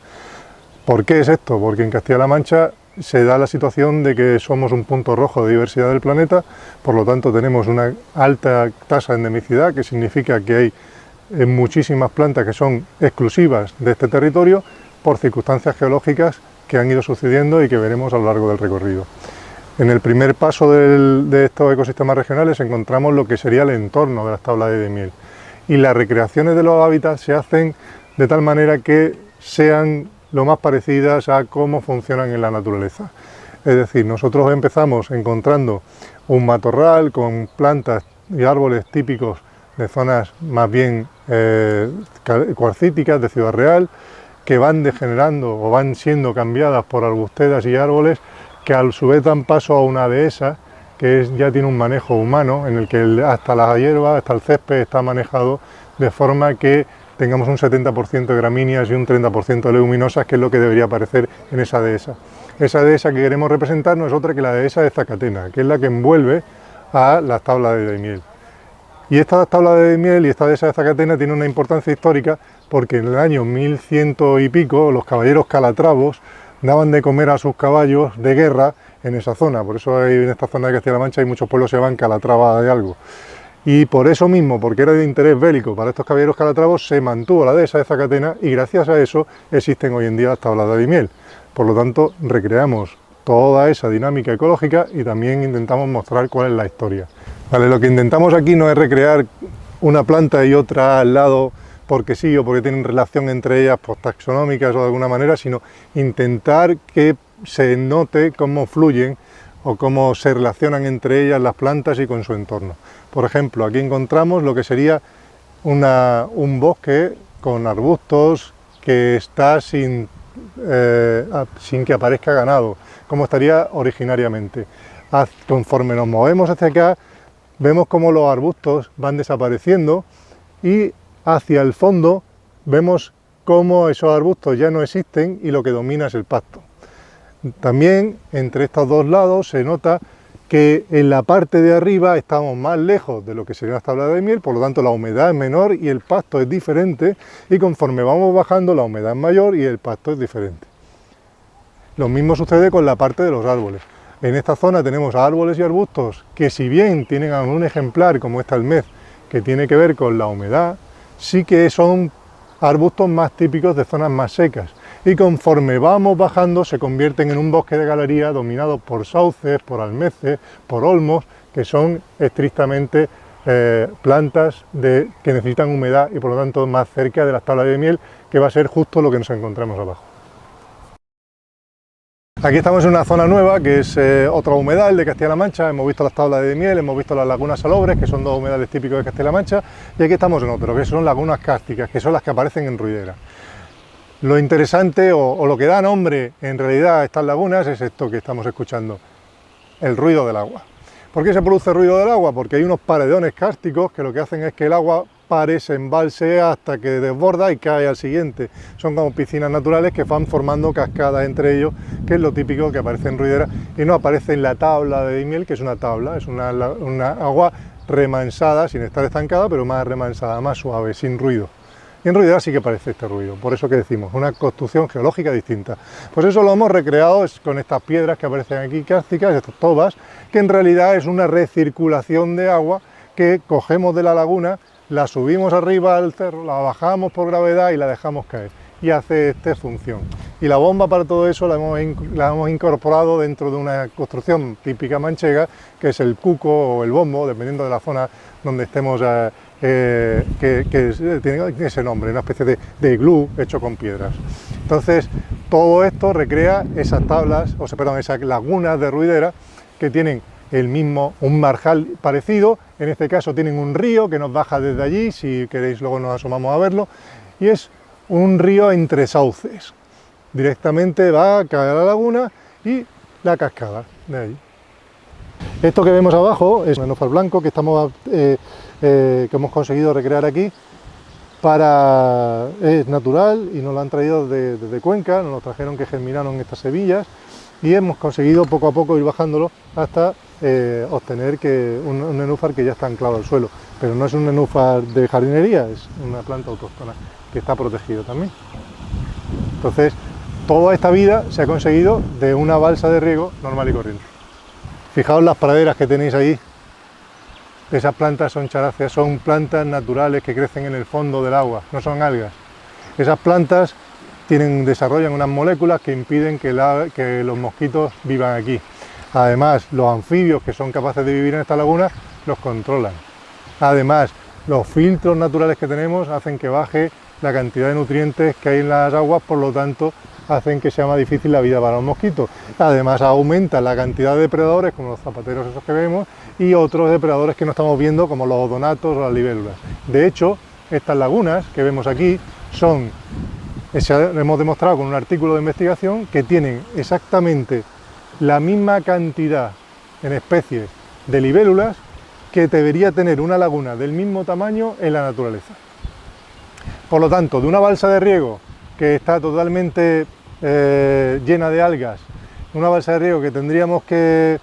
¿Por qué es esto? Porque en Castilla-La Mancha se da la situación de que somos un punto rojo de diversidad del planeta, por lo tanto tenemos una alta tasa de endemicidad, que significa que hay muchísimas plantas que son exclusivas de este territorio, por circunstancias geológicas que han ido sucediendo y que veremos a lo largo del recorrido. En el primer paso de estos ecosistemas regionales encontramos lo que sería el entorno de las tablas de Daimiel, y las recreaciones de los hábitats se hacen de tal manera que sean lo más parecidas a cómo funcionan en la naturaleza. Es decir, nosotros empezamos encontrando un matorral con plantas y árboles típicos de zonas más bien cuarcíticas de Ciudad Real, que van degenerando o van siendo cambiadas por arbustedas y árboles que a su vez dan paso a una dehesa que ya tiene un manejo humano, en el que hasta la hierba, hasta el césped está manejado de forma que tengamos un 70% de gramíneas y un 30% de leguminosas, que es lo que debería aparecer en esa dehesa. Esa dehesa que queremos representar no es otra que la dehesa de Zacatena, que es la que envuelve a las tablas de Daimiel. Y esta tabla de Daimiel y esta dehesa de Zacatena tiene una importancia histórica porque en el año 1100 y pico los caballeros calatravos daban de comer a sus caballos de guerra en esa zona, por eso en esta zona de Castilla-La Mancha hay muchos pueblos que se llaman Calatrava de algo. Y por eso mismo, porque era de interés bélico para estos caballeros calatravos, se mantuvo la dehesa de Zacatena y gracias a eso existen hoy en día las tablas de Daimiel. Por lo tanto, recreamos toda esa dinámica ecológica y también intentamos mostrar cuál es la historia. Vale, lo que intentamos aquí no es recrear una planta y otra al lado porque sí o porque tienen relación entre ellas pues, taxonómicas o de alguna manera, sino intentar que se note cómo fluyen o cómo se relacionan entre ellas las plantas y con su entorno. Por ejemplo, aquí encontramos lo que sería un bosque con arbustos que está sin que aparezca ganado, como estaría originariamente. Conforme nos movemos hacia acá, vemos cómo los arbustos van desapareciendo y hacia el fondo vemos cómo esos arbustos ya no existen y lo que domina es el pasto. También entre estos dos lados se nota que en la parte de arriba estamos más lejos de lo que sería las tablas de Daimiel, por lo tanto la humedad es menor y el pasto es diferente, y conforme vamos bajando la humedad es mayor y el pasto es diferente. Lo mismo sucede con la parte de los árboles. En esta zona tenemos árboles y arbustos que, si bien tienen algún ejemplar como este almez que tiene que ver con la humedad, sí que son arbustos más típicos de zonas más secas. Y conforme vamos bajando se convierten en un bosque de galería dominado por sauces, por almeces, por olmos, que son estrictamente plantas que necesitan humedad y por lo tanto más cerca de las tablas de Daimiel, que va a ser justo lo que nos encontramos abajo. Aquí estamos en una zona nueva que es otra humedal de Castilla-La Mancha. Hemos visto las tablas de Daimiel, hemos visto las lagunas salobres, que son dos humedales típicos de Castilla-La Mancha, y aquí estamos en otro, que son lagunas cársticas, que son las que aparecen en Ruidera. Lo interesante o lo que da nombre en realidad a estas lagunas es esto que estamos escuchando, el ruido del agua. ¿Por qué se produce ruido del agua? Porque hay unos paredones cársticos que lo que hacen es que el agua pare, se embalse hasta que desborda y cae al siguiente. Son como piscinas naturales que van formando cascadas entre ellos, que es lo típico que aparece en Ruidera y no aparece en la tabla de Daimiel, que es una tabla, es una agua remansada, sin estar estancada, pero más remansada, más suave, sin ruido. Y en Ruidera sí que aparece este ruido, por eso que decimos, una construcción geológica distinta. Pues eso lo hemos recreado con estas piedras que aparecen aquí cársticas, estas tobas, que en realidad es una recirculación de agua que cogemos de la laguna, la subimos arriba al cerro, la bajamos por gravedad y la dejamos caer. Y hace esta función. Y la bomba para todo eso la hemos incorporado dentro de una construcción típica manchega, que es el cuco o el bombo, dependiendo de la zona donde estemos, que tiene ese nombre, una especie de iglú hecho con piedras. Entonces, todo esto recrea esas tablas, esas lagunas de Ruidera que tienen un marjal parecido. En este caso tienen un río que nos baja desde allí, si queréis luego nos asomamos a verlo, y es un río entre sauces. Directamente va a caer a la laguna y la cascada de ahí. Esto que vemos abajo es un nenúfar blanco que hemos conseguido recrear aquí. Es natural y nos lo han traído desde Cuenca, nos lo trajeron que germinaron estas semillas y hemos conseguido poco a poco ir bajándolo hasta obtener un nenúfar que ya está anclado al suelo. Pero no es un nenúfar de jardinería, es una planta autóctona que está protegido también. Entonces, toda esta vida se ha conseguido de una balsa de riego normal y corriente. Fijaos las praderas que tenéis ahí. Esas plantas son charáceas, son plantas naturales que crecen en el fondo del agua, no son algas. Esas plantas desarrollan unas moléculas que impiden que los mosquitos vivan aquí. Además, los anfibios que son capaces de vivir en esta laguna los controlan. Además, los filtros naturales que tenemos hacen que baje la cantidad de nutrientes que hay en las aguas, por lo tanto hacen que sea más difícil la vida para los mosquitos. Además, aumenta la cantidad de depredadores, como los zapateros esos que vemos, y otros depredadores que no estamos viendo, como los odonatos o las libélulas. De hecho, estas lagunas que vemos aquí hemos demostrado con un artículo de investigación que tienen exactamente la misma cantidad en especies de libélulas que debería tener una laguna del mismo tamaño en la naturaleza. Por lo tanto, de una balsa de riego que está totalmente llena de algas, una balsa de riego que tendríamos que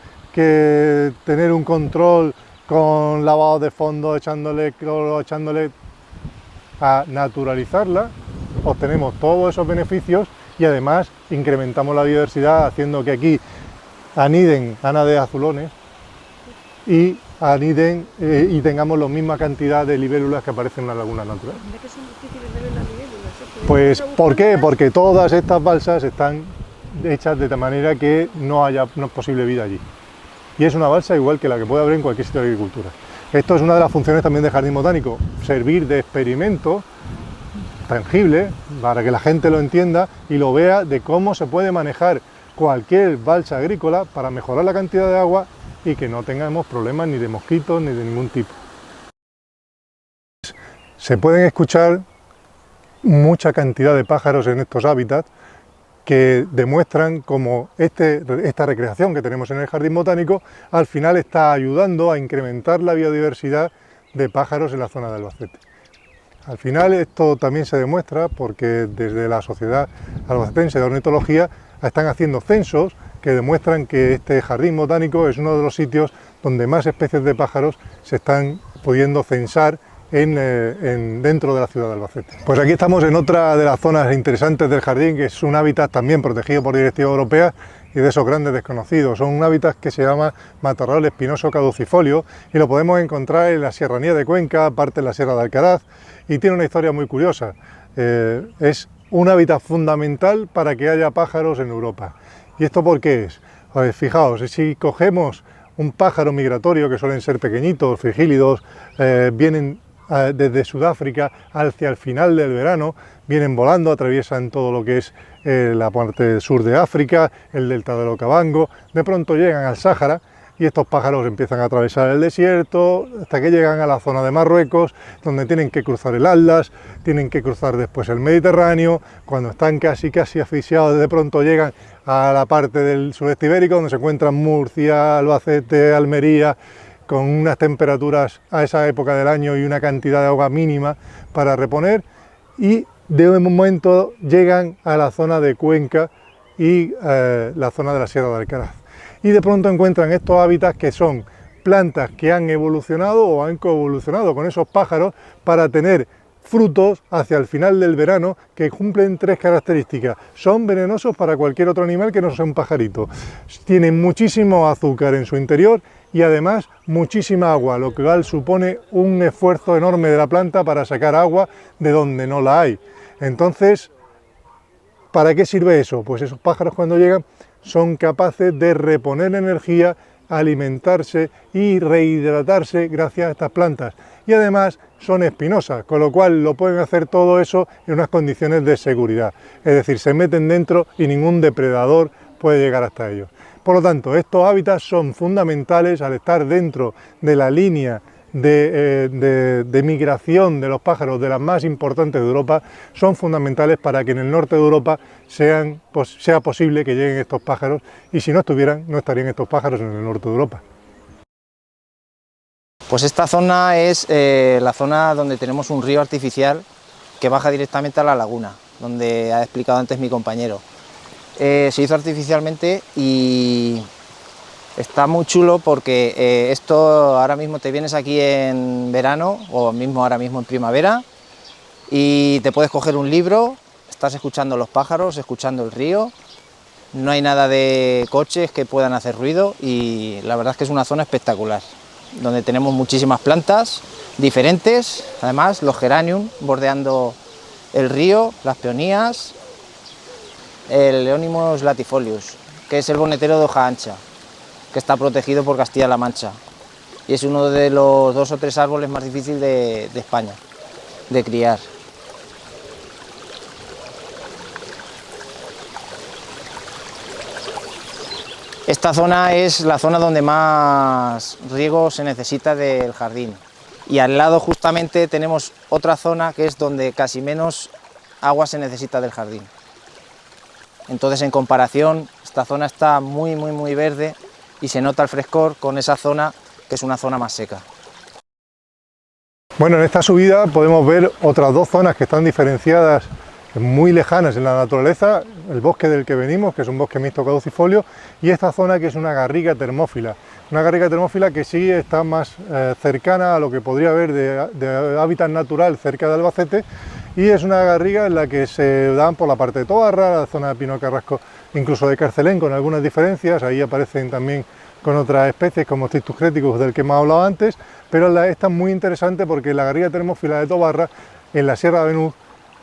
tener un control con lavado de fondo, echándole cloro, a naturalizarla, obtenemos todos esos beneficios y además incrementamos la biodiversidad haciendo que aquí aniden ánades azulones y aniden y tengamos la misma cantidad de libélulas que aparecen en una laguna natural. ¿De qué son difíciles de ver las libélulas? Pues, ¿por qué? Porque todas estas balsas están hechas de tal manera que no es posible vida allí. Y es una balsa igual que la que puede haber en cualquier sitio de agricultura. Esto es una de las funciones también del jardín botánico, servir de experimento tangible para que la gente lo entienda y lo vea de cómo se puede manejar cualquier balsa agrícola para mejorar la cantidad de agua y que no tengamos problemas ni de mosquitos ni de ningún tipo. Se pueden escuchar mucha cantidad de pájaros en estos hábitats que demuestran cómo esta recreación que tenemos en el jardín botánico al final está ayudando a incrementar la biodiversidad de pájaros en la zona de Albacete. Al final esto también se demuestra porque desde la Sociedad Albacetense de Ornitología están haciendo censos que demuestran que este jardín botánico es uno de los sitios donde más especies de pájaros se están pudiendo censar dentro de la ciudad de Albacete. Pues aquí estamos en otra de las zonas interesantes del jardín, que es un hábitat también protegido por directiva europea y de esos grandes desconocidos. Son un hábitat que se llama matorral espinoso caducifolio y lo podemos encontrar en la Serranía de Cuenca, parte de la Sierra de Alcaraz, y tiene una historia muy curiosa. Es un hábitat fundamental para que haya pájaros en Europa. ¿Y esto por qué es? Pues fijaos, si cogemos un pájaro migratorio, que suelen ser pequeñitos, frigílidos, vienen desde Sudáfrica hacia el final del verano, vienen volando, atraviesan todo lo que es la parte sur de África, el delta del Okavango, de pronto llegan al Sáhara y estos pájaros empiezan a atravesar el desierto hasta que llegan a la zona de Marruecos, donde tienen que cruzar el Atlas, tienen que cruzar después el Mediterráneo. Cuando están casi asfixiados, de pronto llegan a la parte del sudeste ibérico, donde se encuentran Murcia, Albacete, Almería, con unas temperaturas a esa época del año y una cantidad de agua mínima para reponer, y de un momento llegan a la zona de Cuenca y la zona de la Sierra de Alcaraz. Y de pronto encuentran estos hábitats que son plantas que han evolucionado o han coevolucionado con esos pájaros para tener frutos hacia el final del verano que cumplen tres características. Son venenosos para cualquier otro animal que no sea un pajarito. Tienen muchísimo azúcar en su interior y además muchísima agua, lo cual supone un esfuerzo enorme de la planta para sacar agua de donde no la hay. Entonces, ¿para qué sirve eso? Pues esos pájaros cuando llegan son capaces de reponer energía, alimentarse y rehidratarse gracias a estas plantas. Y además son espinosas, con lo cual lo pueden hacer todo eso en unas condiciones de seguridad. Es decir, se meten dentro y ningún depredador puede llegar hasta ellos. Por lo tanto, estos hábitats son fundamentales al estar dentro de la línea de migración de los pájaros de las más importantes de Europa, son fundamentales para que en el norte de Europa sea posible que lleguen estos pájaros, y si no estuvieran, no estarían estos pájaros en el norte de Europa. Pues esta zona es la zona donde tenemos un río artificial que baja directamente a la laguna, donde ha explicado antes mi compañero. Se hizo artificialmente y está muy chulo porque esto ahora mismo te vienes aquí en verano o mismo ahora mismo en primavera y te puedes coger un libro, estás escuchando los pájaros, escuchando el río, no hay nada de coches que puedan hacer ruido y la verdad es que es una zona espectacular, donde tenemos muchísimas plantas diferentes, además los geranium bordeando el río, las peonías, el Leonimus latifolius, que es el bonetero de hoja ancha, que está protegido por Castilla-La Mancha y es uno de los 2 o 3 árboles más difíciles de España de criar. Esta zona es la zona donde más riego se necesita del jardín y al lado justamente tenemos otra zona que es donde casi menos agua se necesita del jardín. Entonces, en comparación, esta zona está muy verde y se nota el frescor con esa zona que es una zona más seca. Bueno, en esta subida podemos ver otras 2 zonas que están diferenciadas muy lejanas en la naturaleza, el bosque del que venimos, que es un bosque mixto caducifolio, y esta zona que es una garriga termófila. Una garriga termófila que sí está más cercana a lo que podría haber de hábitat natural cerca de Albacete, y es una garriga en la que se dan por la parte de Tobarra, la zona de Pino Carrasco incluso de Carcelén con algunas diferencias, ahí aparecen también con otras especies como Cystus creticus del que hemos hablado antes, pero esta es muy interesante porque la garriga termófila de Tobarra en la Sierra de Benús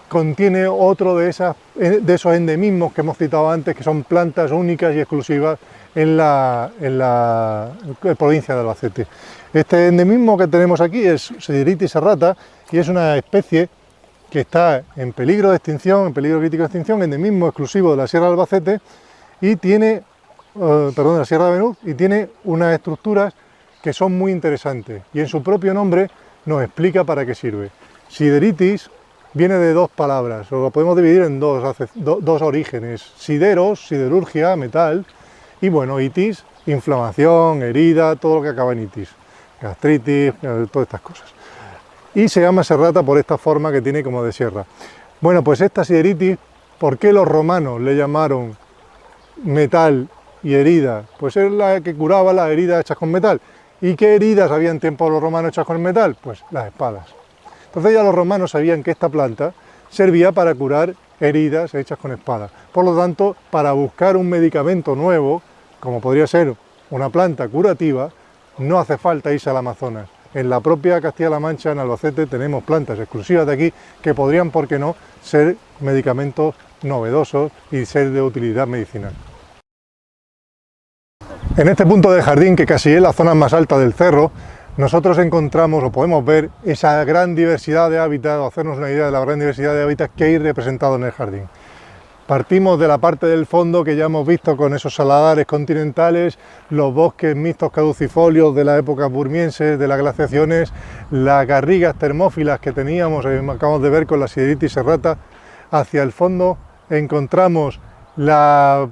contiene otro de esos endemismos que hemos citado antes, que son plantas únicas y exclusivas en la provincia de Albacete. Este endemismo que tenemos aquí es Sideritis serrata y es una especie que está en peligro de extinción, en peligro crítico de extinción, endemismo exclusivo de la Sierra de Albacete y tiene, de la Sierra de Benús, y tiene unas estructuras que son muy interesantes y en su propio nombre nos explica para qué sirve. Sideritis viene de dos palabras, o lo podemos dividir en dos orígenes, sideros, siderurgia, metal, y bueno, itis, inflamación, herida, todo lo que acaba en itis, gastritis, todas estas cosas. Y se llama serrata por esta forma que tiene como de sierra. Bueno, pues esta sideritis, ¿por qué los romanos le llamaron metal y herida? Pues es la que curaba las heridas hechas con metal. ¿Y qué heridas había en tiempo de los romanos hechas con metal? Pues las espadas. Entonces ya los romanos sabían que esta planta servía para curar heridas hechas con espada. Por lo tanto, para buscar un medicamento nuevo, como podría ser una planta curativa, no hace falta irse al Amazonas. En la propia Castilla-La Mancha, en Albacete, tenemos plantas exclusivas de aquí que podrían, ¿por qué no?, ser medicamentos novedosos y ser de utilidad medicinal. En este punto del jardín, que casi es la zona más alta del cerro, nosotros encontramos o podemos ver esa gran diversidad de hábitats, o hacernos una idea de la gran diversidad de hábitats que hay representados en el jardín. Partimos de la parte del fondo que ya hemos visto con esos saladares continentales, los bosques mixtos caducifolios de la época burmiense, de las glaciaciones, las garrigas termófilas que teníamos, acabamos de ver con la Sideritis serrata. Hacia el fondo encontramos las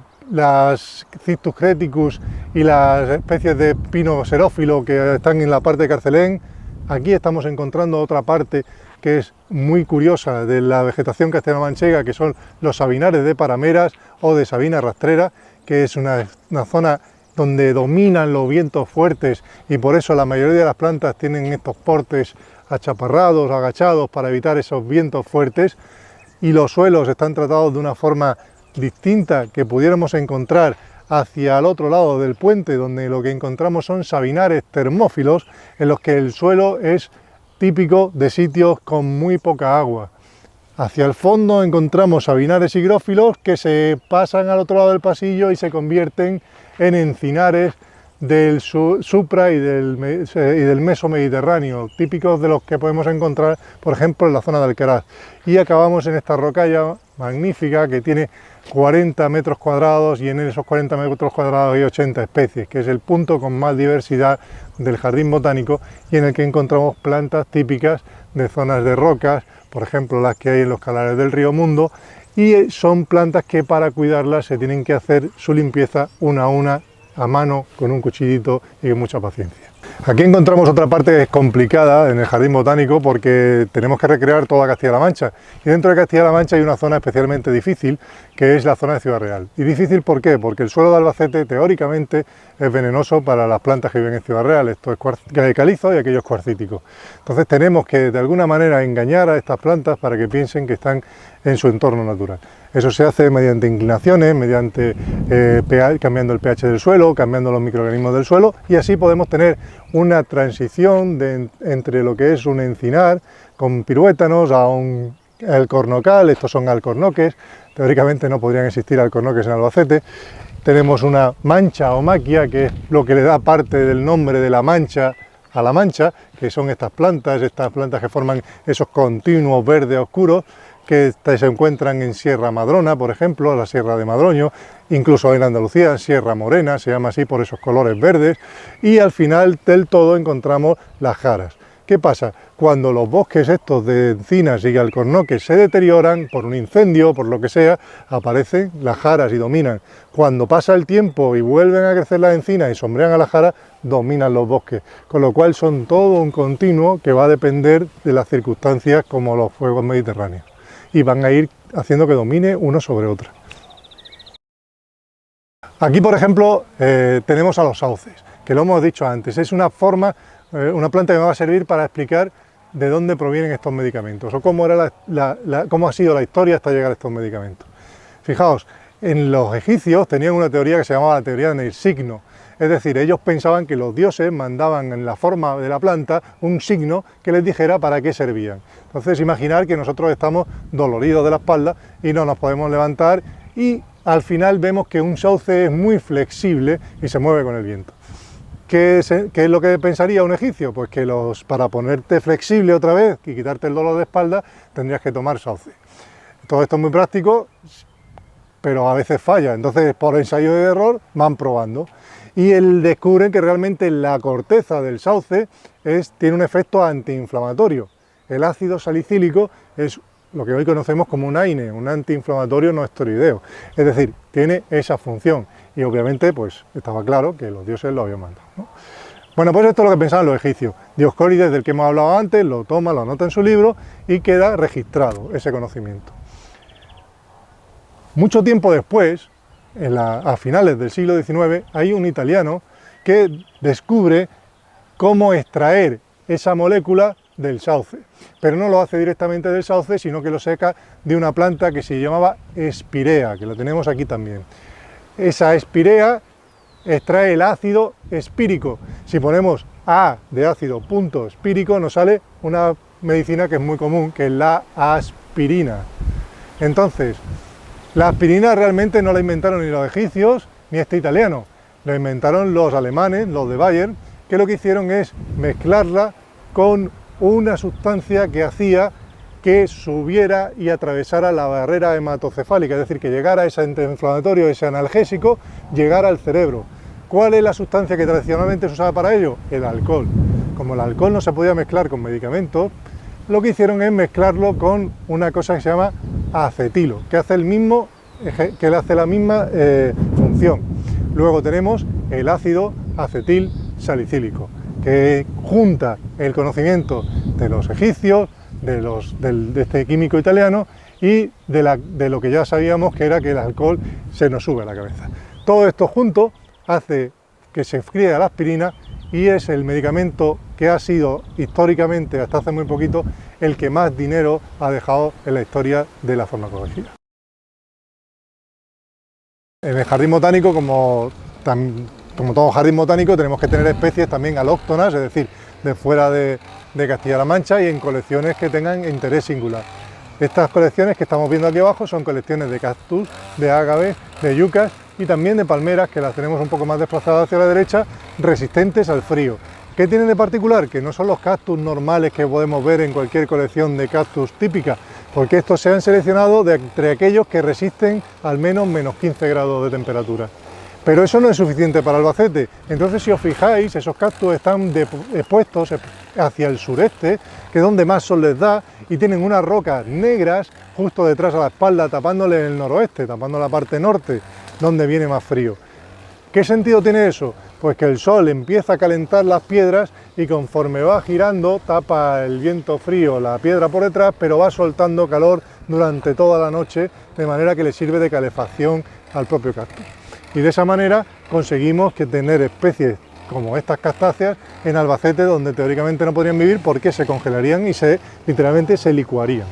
Cystus creticus y las especies de pino xerófilo que están en la parte de Carcelén. Aquí estamos encontrando otra parte que es muy curiosa de la vegetación castellano-manchega, que son los sabinares de parameras o de sabina rastrera, que es una zona donde dominan los vientos fuertes y por eso la mayoría de las plantas tienen estos portes achaparrados, agachados para evitar esos vientos fuertes, y los suelos están tratados de una forma distinta que pudiéramos encontrar hacia el otro lado del puente, donde lo que encontramos son sabinares termófilos en los que el suelo es típico de sitios con muy poca agua. Hacia el fondo encontramos sabinares higrófilos que se pasan al otro lado del pasillo y se convierten en encinares del supra y del mesomediterráneo, típicos de los que podemos encontrar, por ejemplo, en la zona de Alcaraz. Y acabamos en esta rocalla magnífica que tiene 40 metros cuadrados y en esos 40 metros cuadrados hay 80 especies, que es el punto con más diversidad del jardín botánico y en el que encontramos plantas típicas de zonas de rocas, por ejemplo las que hay en los calares del río Mundo, y son plantas que para cuidarlas se tienen que hacer su limpieza una a una, a mano, con un cuchillito y con mucha paciencia. Aquí encontramos otra parte que es complicada en el jardín botánico porque tenemos que recrear toda Castilla-La Mancha y dentro de Castilla-La Mancha hay una zona especialmente difícil que es la zona de Ciudad Real. ¿Y difícil por qué? Porque el suelo de Albacete teóricamente es venenoso para las plantas que viven en Ciudad Real, esto es calizo y aquello es cuarcítico. Entonces tenemos que de alguna manera engañar a estas plantas para que piensen que están en su entorno natural. Eso se hace mediante inclinaciones, mediante cambiando el pH del suelo, cambiando los microorganismos del suelo y así podemos tener una transición entre lo que es un encinar con piruétanos a un alcornocal. Estos son alcornoques, teóricamente no podrían existir alcornoques en Albacete. Tenemos una mancha o maquia, que es lo que le da parte del nombre de la mancha a la mancha, que son estas plantas que forman esos continuos verdes oscuros, que se encuentran en Sierra Madrona, por ejemplo, la Sierra de Madroño, incluso en Andalucía, Sierra Morena, se llama así por esos colores verdes, y al final del todo encontramos las jaras. ¿Qué pasa? Cuando los bosques estos de encinas y alcornoques se deterioran por un incendio, por lo que sea, aparecen las jaras y dominan. Cuando pasa el tiempo y vuelven a crecer las encinas y sombrean a las jaras, dominan los bosques. Con lo cual son todo un continuo que va a depender de las circunstancias como los fuegos mediterráneos. Y van a ir haciendo que domine uno sobre otro. Aquí, por ejemplo, tenemos a los sauces, que lo hemos dicho antes. Es una forma, una planta que me va a servir para explicar de dónde provienen estos medicamentos o cómo ha sido la historia hasta llegar a estos medicamentos. Fijaos, En los egipcios tenían una teoría que se llamaba la teoría del signo, es decir, ellos pensaban que los dioses mandaban en la forma de la planta un signo que les dijera para qué servían. Entonces imaginar que nosotros estamos doloridos de la espalda y no nos podemos levantar y al final vemos que un sauce es muy flexible y se mueve con el viento. ¿Qué es lo que pensaría un egipcio? Pues que para ponerte flexible otra vez y quitarte el dolor de espalda tendrías que tomar sauce. Todo esto es muy práctico, pero a veces falla, entonces por ensayo y error van probando y descubren que realmente la corteza del sauce tiene un efecto antiinflamatorio. El ácido salicílico es lo que hoy conocemos como un AINE, un antiinflamatorio no esteroideo, es decir, tiene esa función y obviamente pues estaba claro que los dioses lo habían mandado, ¿no? Bueno, pues esto es lo que pensaban los egipcios. Dioscórides, del que hemos hablado antes, lo toma, lo anota en su libro y queda registrado ese conocimiento. Mucho tiempo después, a finales del siglo XIX, hay un italiano que descubre cómo extraer esa molécula del sauce, pero no lo hace directamente del sauce, sino que lo saca de una planta que se llamaba espirea, que la tenemos aquí también. Esa espirea extrae el ácido espírico. Si ponemos A de ácido punto espírico, nos sale una medicina que es muy común, que es la aspirina. Entonces, la aspirina realmente no la inventaron ni los egipcios ni este italiano, la inventaron los alemanes, los de Bayer, que lo que hicieron es mezclarla con una sustancia que hacía que subiera y atravesara la barrera hematocefálica, es decir, que llegara ese antiinflamatorio, ese analgésico, llegara al cerebro. ¿Cuál es la sustancia que tradicionalmente se usaba para ello? El alcohol. Como el alcohol no se podía mezclar con medicamentos, lo que hicieron es mezclarlo con una cosa que se llama acetilo, que hace la misma función. Luego tenemos el ácido acetil salicílico, que junta el conocimiento de los egipcios, de este químico italiano y de lo que ya sabíamos, que era que el alcohol se nos sube a la cabeza. Todo esto junto hace que se críe la aspirina y es el medicamento que ha sido históricamente, hasta hace muy poquito, el que más dinero ha dejado en la historia de la farmacología. En el jardín botánico, como todo jardín botánico, tenemos que tener especies también alóctonas, es decir, de fuera de Castilla-La Mancha y en colecciones que tengan interés singular. Estas colecciones que estamos viendo aquí abajo son colecciones de cactus, de ágaves, de yucas y también de palmeras, que las tenemos un poco más desplazadas hacia la derecha, resistentes al frío. ¿Qué tienen de particular? Que no son los cactus normales que podemos ver en cualquier colección de cactus típica, porque estos se han seleccionado de entre aquellos que resisten al menos menos 15 grados de temperatura. Pero eso no es suficiente para Albacete, entonces si os fijáis, esos cactus están expuestos hacia el sureste, que es donde más sol les da, y tienen unas rocas negras justo detrás a la espalda, tapándole el noroeste, tapando la parte norte, donde viene más frío. ¿Qué sentido tiene eso? Pues que el sol empieza a calentar las piedras y conforme va girando tapa el viento frío la piedra por detrás, pero va soltando calor durante toda la noche, de manera que le sirve de calefacción al propio cactus. Y de esa manera conseguimos que tener especies como estas castáceas en Albacete, donde teóricamente no podrían vivir porque se congelarían y literalmente se licuarían.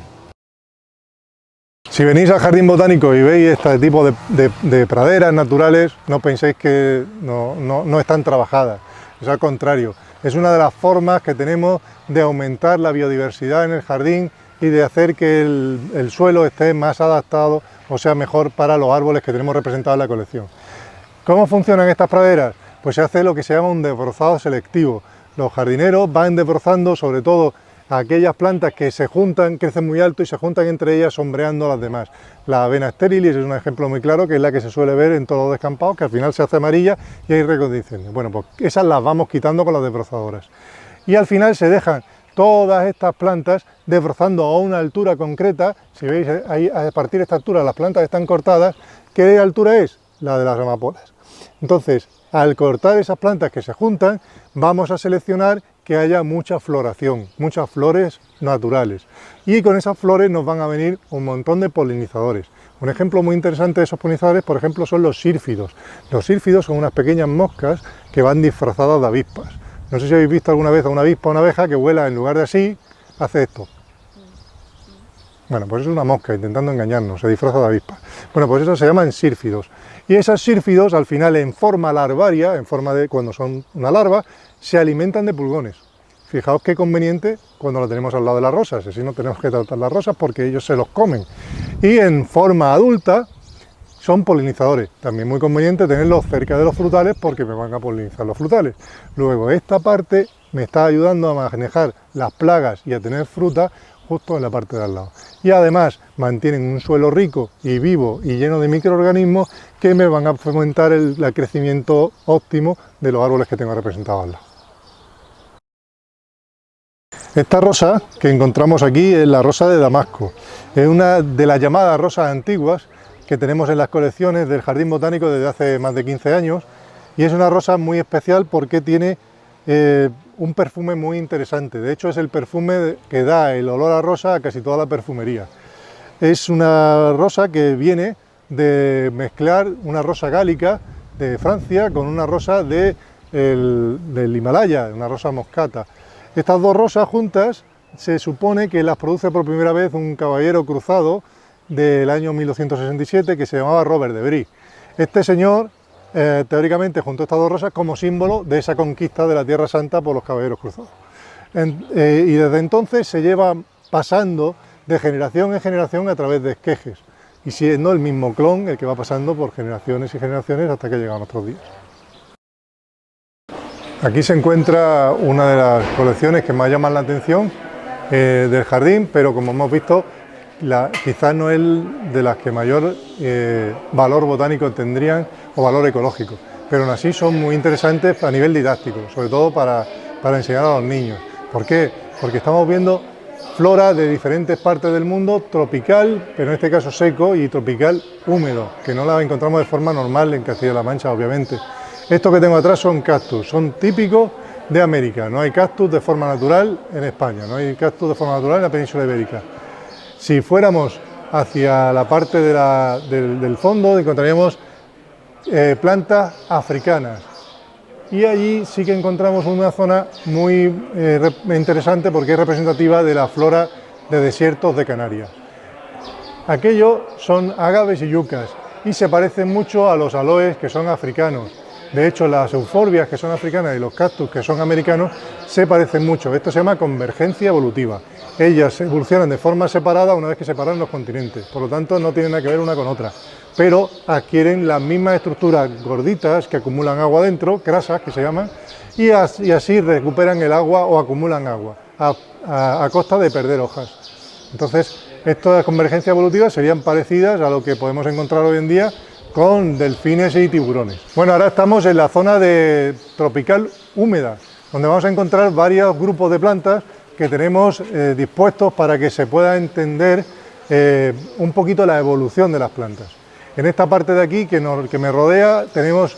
Si venís al jardín botánico y veis este tipo de praderas naturales, no penséis que no están trabajadas, es al contrario, es una de las formas que tenemos de aumentar la biodiversidad en el jardín y de hacer que el suelo esté más adaptado, o sea, mejor para los árboles que tenemos representados en la colección. ¿Cómo funcionan estas praderas? Pues se hace lo que se llama un desbrozado selectivo. Los jardineros van desbrozando sobre todo aquellas plantas que se juntan, crecen muy alto y se juntan entre ellas sombreando a las demás. La avena sterilis es un ejemplo muy claro, que es la que se suele ver en todos los descampados, que al final se hace amarilla y hay recondiciones. Bueno, pues esas las vamos quitando con las desbrozadoras. Y al final se dejan todas estas plantas desbrozando a una altura concreta. Si veis, ahí, a partir de esta altura las plantas están cortadas. ¿Qué altura es? La de las amapolas. Entonces, al cortar esas plantas que se juntan, vamos a seleccionar que haya mucha floración, muchas flores naturales. Y con esas flores nos van a venir un montón de polinizadores. Un ejemplo muy interesante de esos polinizadores, por ejemplo, son los sírfidos. Los sírfidos son unas pequeñas moscas que van disfrazadas de avispas. No sé si habéis visto alguna vez a una avispa o una abeja que vuela, en lugar de así, hace esto. Bueno, pues es una mosca intentando engañarnos, se disfraza de avispa. Bueno, pues eso se llaman sírfidos. Y esos sírfidos, al final, en forma larvaria, en forma de cuando son una larva, se alimentan de pulgones. Fijaos qué conveniente cuando lo tenemos al lado de las rosas, así no tenemos que tratar las rosas porque ellos se los comen. Y en forma adulta son polinizadores, también muy conveniente tenerlos cerca de los frutales porque me van a polinizar los frutales. Luego esta parte me está ayudando a manejar las plagas y a tener fruta justo en la parte de al lado. Y además mantienen un suelo rico y vivo y lleno de microorganismos que me van a fomentar el crecimiento óptimo de los árboles que tengo representados al lado. Esta rosa que encontramos aquí es la rosa de Damasco. Es una de las llamadas rosas antiguas que tenemos en las colecciones del Jardín Botánico desde hace más de 15 años y es una rosa muy especial porque tiene un perfume muy interesante. De hecho es el perfume que da el olor a rosa a casi toda la perfumería. Es una rosa que viene de mezclar una rosa gálica de Francia con una rosa del Himalaya, una rosa moscata. Estas dos rosas juntas se supone que las produce por primera vez un caballero cruzado del año 1267 que se llamaba Robert de Brie. Este señor teóricamente juntó estas dos rosas como símbolo de esa conquista de la Tierra Santa por los caballeros cruzados. Y desde entonces se lleva pasando de generación en generación a través de esquejes, y siendo el mismo clon el que va pasando por generaciones y generaciones hasta que llega a nuestros días. Aquí se encuentra una de las colecciones que más llaman la atención del jardín, pero como hemos visto, quizás no es de las que mayor valor botánico tendrían o valor ecológico, pero aún así son muy interesantes a nivel didáctico, sobre todo para enseñar a los niños. ¿Por qué? Porque estamos viendo flora de diferentes partes del mundo, tropical, pero en este caso seco, y tropical húmedo, que no la encontramos de forma normal en Castilla-La Mancha, obviamente. Estos que tengo atrás son cactus, son típicos de América, no hay cactus de forma natural en España, no hay cactus de forma natural en la península ibérica. Si fuéramos hacia la parte del fondo encontraríamos plantas africanas y allí sí que encontramos una zona muy interesante porque es representativa de la flora de desiertos de Canarias. Aquello son agaves y yucas y se parecen mucho a los aloes que son africanos. De hecho, las euforbias que son africanas y los cactus que son americanos se parecen mucho. Esto se llama convergencia evolutiva. Ellas evolucionan de forma separada una vez que separan los continentes, por lo tanto no tienen nada que ver una con otra, pero adquieren las mismas estructuras gorditas que acumulan agua dentro, crasas que se llaman, y así recuperan el agua o acumulan agua a costa de perder hojas. Entonces, estas convergencias evolutivas serían parecidas a lo que podemos encontrar hoy en día con delfines y tiburones. Bueno, ahora estamos en la zona de tropical húmeda, donde vamos a encontrar varios grupos de plantas que tenemos dispuestos para que se pueda entender un poquito la evolución de las plantas. En esta parte de aquí que me rodea tenemos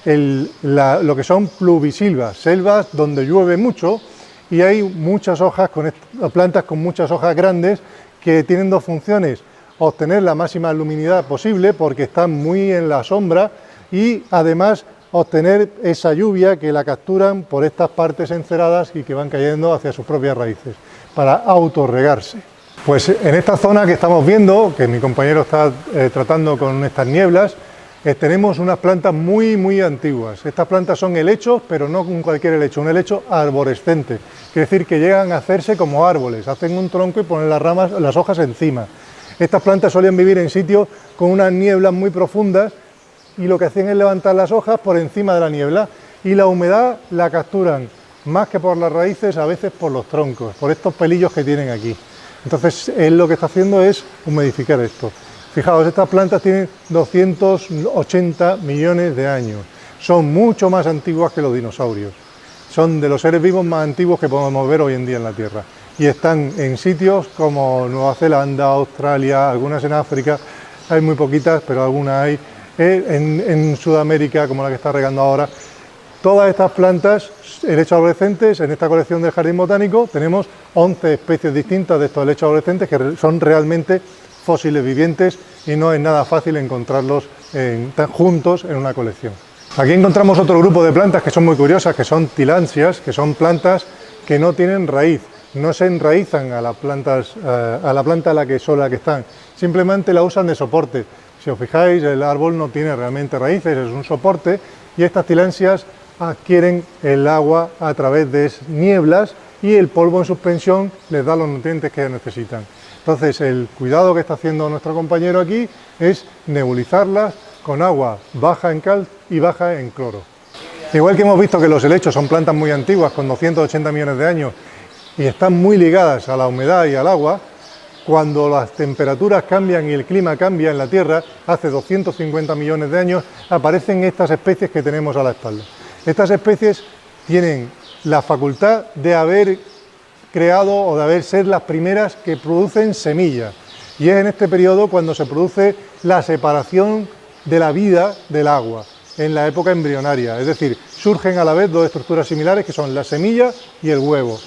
lo que son pluvisilvas, selvas donde llueve mucho y hay muchas hojas, plantas con muchas hojas grandes que tienen dos funciones: obtener la máxima luminidad posible porque están muy en la sombra y además obtener esa lluvia que la capturan por estas partes enceradas y que van cayendo hacia sus propias raíces para autorregarse. Pues en esta zona que estamos viendo, que mi compañero está tratando con estas nieblas, tenemos unas plantas muy antiguas. Estas plantas son helechos, pero no cualquier helecho, un helecho arborescente, quiere decir que llegan a hacerse como árboles, hacen un tronco y ponen las hojas encima. Estas plantas solían vivir en sitios con unas nieblas muy profundas y lo que hacían es levantar las hojas por encima de la niebla y la humedad la capturan más que por las raíces, a veces por los troncos, por estos pelillos que tienen aquí. Entonces él lo que está haciendo es humidificar esto. Fijaos, estas plantas tienen 280 millones de años, son mucho más antiguas que los dinosaurios, son de los seres vivos más antiguos que podemos ver hoy en día en la Tierra. Y están en sitios como Nueva Zelanda, Australia, algunas en África, hay muy poquitas, pero algunas hay, en Sudamérica, como la que está regando ahora. Todas estas plantas, helechos arborescentes, en esta colección del Jardín Botánico tenemos 11 especies distintas de estos helechos arborescentes que son realmente fósiles vivientes y no es nada fácil encontrarlos juntos en una colección. Aquí encontramos otro grupo de plantas que son muy curiosas, que son tillandsias, que son plantas que no tienen raíz. no se enraizan a la planta a la que están, simplemente la usan de soporte. Si os fijáis, el árbol no tiene realmente raíces, es un soporte, y estas tillandsias adquieren el agua a través de nieblas y el polvo en suspensión les da los nutrientes que necesitan. Entonces, el cuidado que está haciendo nuestro compañero aquí es nebulizarlas con agua baja en cal y baja en cloro. Igual que hemos visto que los helechos son plantas muy antiguas, con 280 millones de años, y están muy ligadas a la humedad y al agua, cuando las temperaturas cambian y el clima cambia en la Tierra, hace 250 millones de años, aparecen estas especies que tenemos a la espalda. Estas especies tienen la facultad de haber creado o de haber ser las primeras que producen semillas, y es en este periodo cuando se produce la separación de la vida del agua, en la época embrionaria, es decir, surgen a la vez dos estructuras similares que son la semilla y el huevo,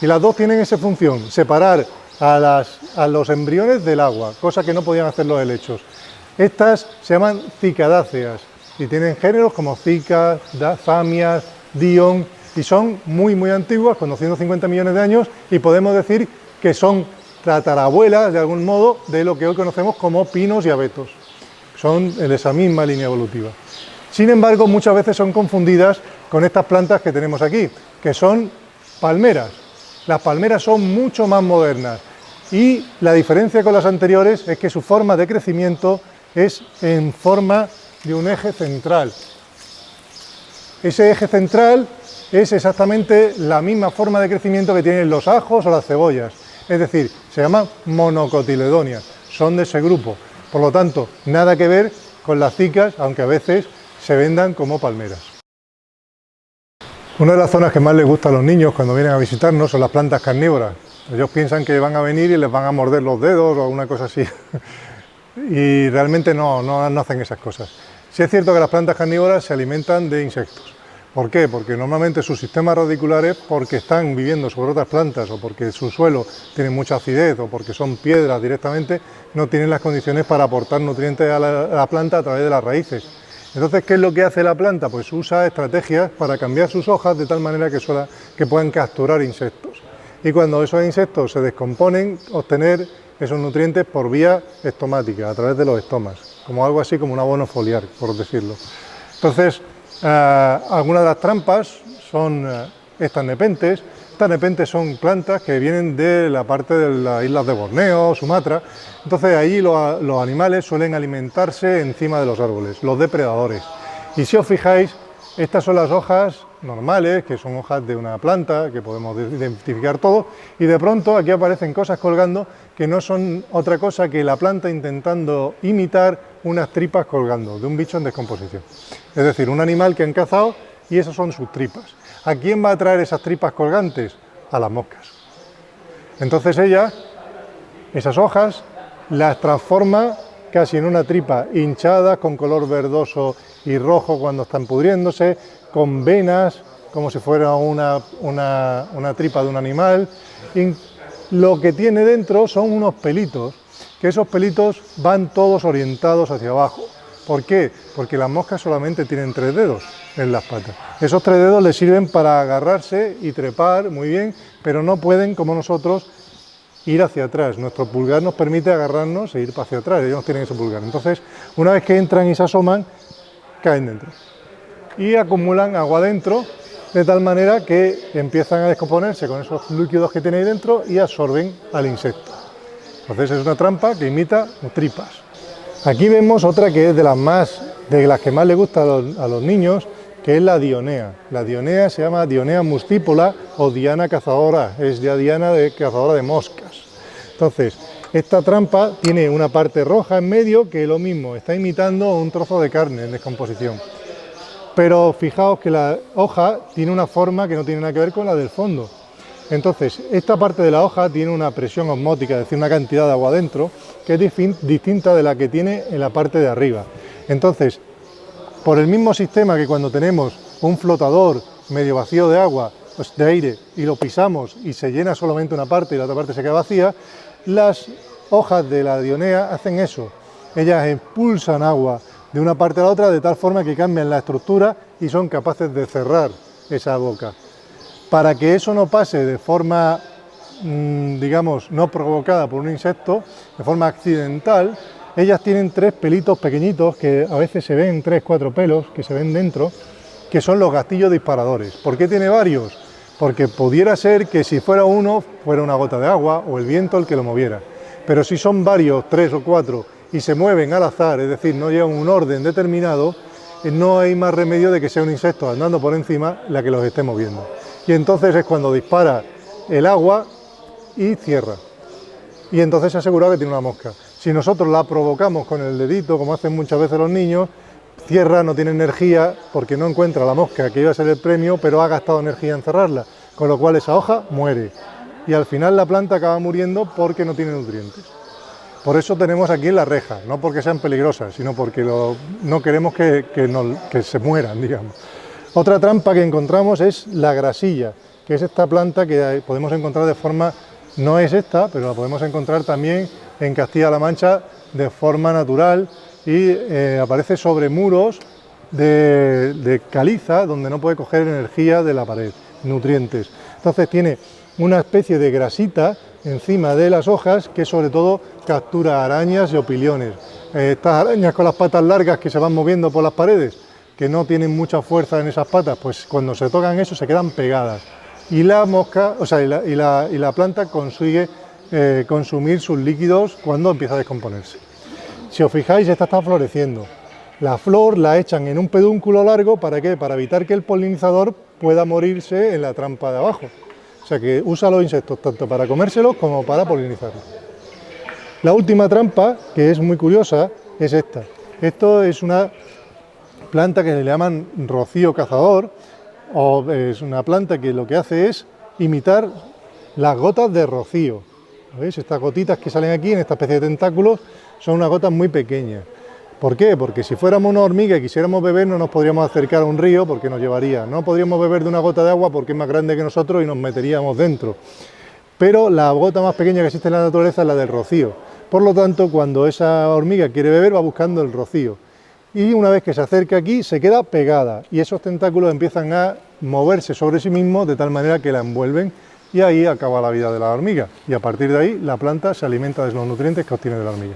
y las dos tienen esa función, separar a los embriones del agua, cosa que no podían hacer los helechos. Estas se llaman cicadáceas y tienen géneros como cicas, zamias, dion, y son muy antiguas, con 250 millones de años, y podemos decir que son tatarabuelas, de algún modo, de lo que hoy conocemos como pinos y abetos. Son de esa misma línea evolutiva. Sin embargo, muchas veces son confundidas con estas plantas que tenemos aquí, que son palmeras. Las palmeras son mucho más modernas y la diferencia con las anteriores es que su forma de crecimiento es en forma de un eje central. Ese eje central es exactamente la misma forma de crecimiento que tienen los ajos o las cebollas, es decir, se llaman monocotiledonias, son de ese grupo. Por lo tanto, nada que ver con las cicas, aunque a veces se vendan como palmeras. Una de las zonas que más les gusta a los niños cuando vienen a visitarnos son las plantas carnívoras. Ellos piensan que van a venir y les van a morder los dedos o alguna cosa así. Y realmente no hacen esas cosas. Sí es cierto que las plantas carnívoras se alimentan de insectos. ¿Por qué? Porque normalmente sus sistemas radiculares, porque están viviendo sobre otras plantas o porque su suelo tiene mucha acidez o porque son piedras directamente, no tienen las condiciones para aportar nutrientes a la planta a través de las raíces. Entonces, ¿qué es lo que hace la planta? Pues usa estrategias para cambiar sus hojas de tal manera que puedan capturar insectos. Y cuando esos insectos se descomponen, obtener esos nutrientes por vía estomática, a través de los estomas, como algo así como un abono foliar, por decirlo. Entonces, algunas de las trampas son estas nepentes. Estas nepentes son plantas que vienen de la parte de las islas de Borneo, Sumatra. Entonces ahí los animales suelen alimentarse encima de los árboles, los depredadores. Y si os fijáis, estas son las hojas normales, que son hojas de una planta, que podemos identificar todos, y de pronto aquí aparecen cosas colgando que no son otra cosa que la planta intentando imitar unas tripas colgando de un bicho en descomposición. Es decir, un animal que han cazado y esas son sus tripas. ¿A quién va a traer esas tripas colgantes? A las moscas. Entonces ella, esas hojas, las transforma casi en una tripa hinchada, con color verdoso y rojo cuando están pudriéndose, con venas, como si fuera una tripa de un animal. Y lo que tiene dentro son unos pelitos, que esos pelitos van todos orientados hacia abajo. ¿Por qué? Porque las moscas solamente tienen 3 dedos en las patas. Esos 3 dedos les sirven para agarrarse y trepar muy bien, pero no pueden, como nosotros, ir hacia atrás. Nuestro pulgar nos permite agarrarnos e ir hacia atrás, ellos no tienen ese pulgar. Entonces, una vez que entran y se asoman, caen dentro. Y acumulan agua dentro, de tal manera que empiezan a descomponerse con esos líquidos que tiene ahí dentro y absorben al insecto. Entonces es una trampa que imita tripas. Aquí vemos otra que es de las que más le gusta a los niños, que es la dionea. La dionea se llama Dionea muscipola o diana cazadora, es ya diana cazadora de moscas. Entonces, esta trampa tiene una parte roja en medio que lo mismo, está imitando un trozo de carne en descomposición. Pero fijaos que la hoja tiene una forma que no tiene nada que ver con la del fondo. Entonces, esta parte de la hoja tiene una presión osmótica, es decir, una cantidad de agua dentro, que es distinta de la que tiene en la parte de arriba. Entonces, por el mismo sistema que cuando tenemos un flotador medio vacío de agua, pues de aire, y lo pisamos y se llena solamente una parte y la otra parte se queda vacía, las hojas de la dionea hacen eso. Ellas expulsan agua de una parte a la otra de tal forma que cambian la estructura y son capaces de cerrar esa boca. Para que eso no pase de forma digamos, no provocada por un insecto, de forma accidental, ellas tienen 3 pelitos pequeñitos, que a veces se ven 3, 4 pelos, que se ven dentro, que son los gastillos disparadores. ¿Por qué tiene varios? Porque pudiera ser que si fuera uno, fuera una gota de agua o el viento el que lo moviera. Pero si son varios, 3 o 4, y se mueven al azar, es decir, no llevan un orden determinado, no hay más remedio de que sea un insecto andando por encima la que los esté moviendo. Y entonces es cuando dispara el agua y cierra. Y entonces se asegura que tiene una mosca. Si nosotros la provocamos con el dedito, como hacen muchas veces los niños, cierra, no tiene energía porque no encuentra la mosca, que iba a ser el premio, pero ha gastado energía en cerrarla, con lo cual esa hoja muere. Y al final la planta acaba muriendo porque no tiene nutrientes. Por eso tenemos aquí la reja, no porque sean peligrosas, sino porque no queremos que se mueran, digamos. Otra trampa que encontramos es la grasilla, que es esta planta que podemos encontrar de forma, no es esta, pero la podemos encontrar también en Castilla-La Mancha de forma natural y aparece sobre muros de caliza donde no puede coger energía de la pared, nutrientes. Entonces tiene una especie de grasita encima de las hojas que sobre todo captura arañas y opiliones. Estas arañas con las patas largas que se van moviendo por las paredes, que no tienen mucha fuerza en esas patas, pues cuando se tocan eso se quedan pegadas. Y la mosca, o sea, y la planta consigue consumir sus líquidos cuando empieza a descomponerse. Si os fijáis, esta está floreciendo. La flor la echan en un pedúnculo largo, ¿para qué? Para evitar que el polinizador pueda morirse en la trampa de abajo. O sea que usa los insectos tanto para comérselos como para polinizarlos. La última trampa, que es muy curiosa, es esta. Esto es una planta que le llaman rocío cazador, o es una planta que lo que hace es imitar las gotas de rocío. ¿Veis? Estas gotitas que salen aquí en esta especie de tentáculos son unas gotas muy pequeñas. ¿Por qué? Porque si fuéramos una hormiga y quisiéramos beber no nos podríamos acercar a un río porque nos llevaría. No podríamos beber de una gota de agua porque es más grande que nosotros y nos meteríamos dentro. Pero la gota más pequeña que existe en la naturaleza es la del rocío. Por lo tanto, cuando esa hormiga quiere beber va buscando el rocío. Y una vez que se acerca aquí se queda pegada y esos tentáculos empiezan a moverse sobre sí mismos de tal manera que la envuelven y ahí acaba la vida de la hormiga. Y a partir de ahí la planta se alimenta de los nutrientes que obtiene de la hormiga.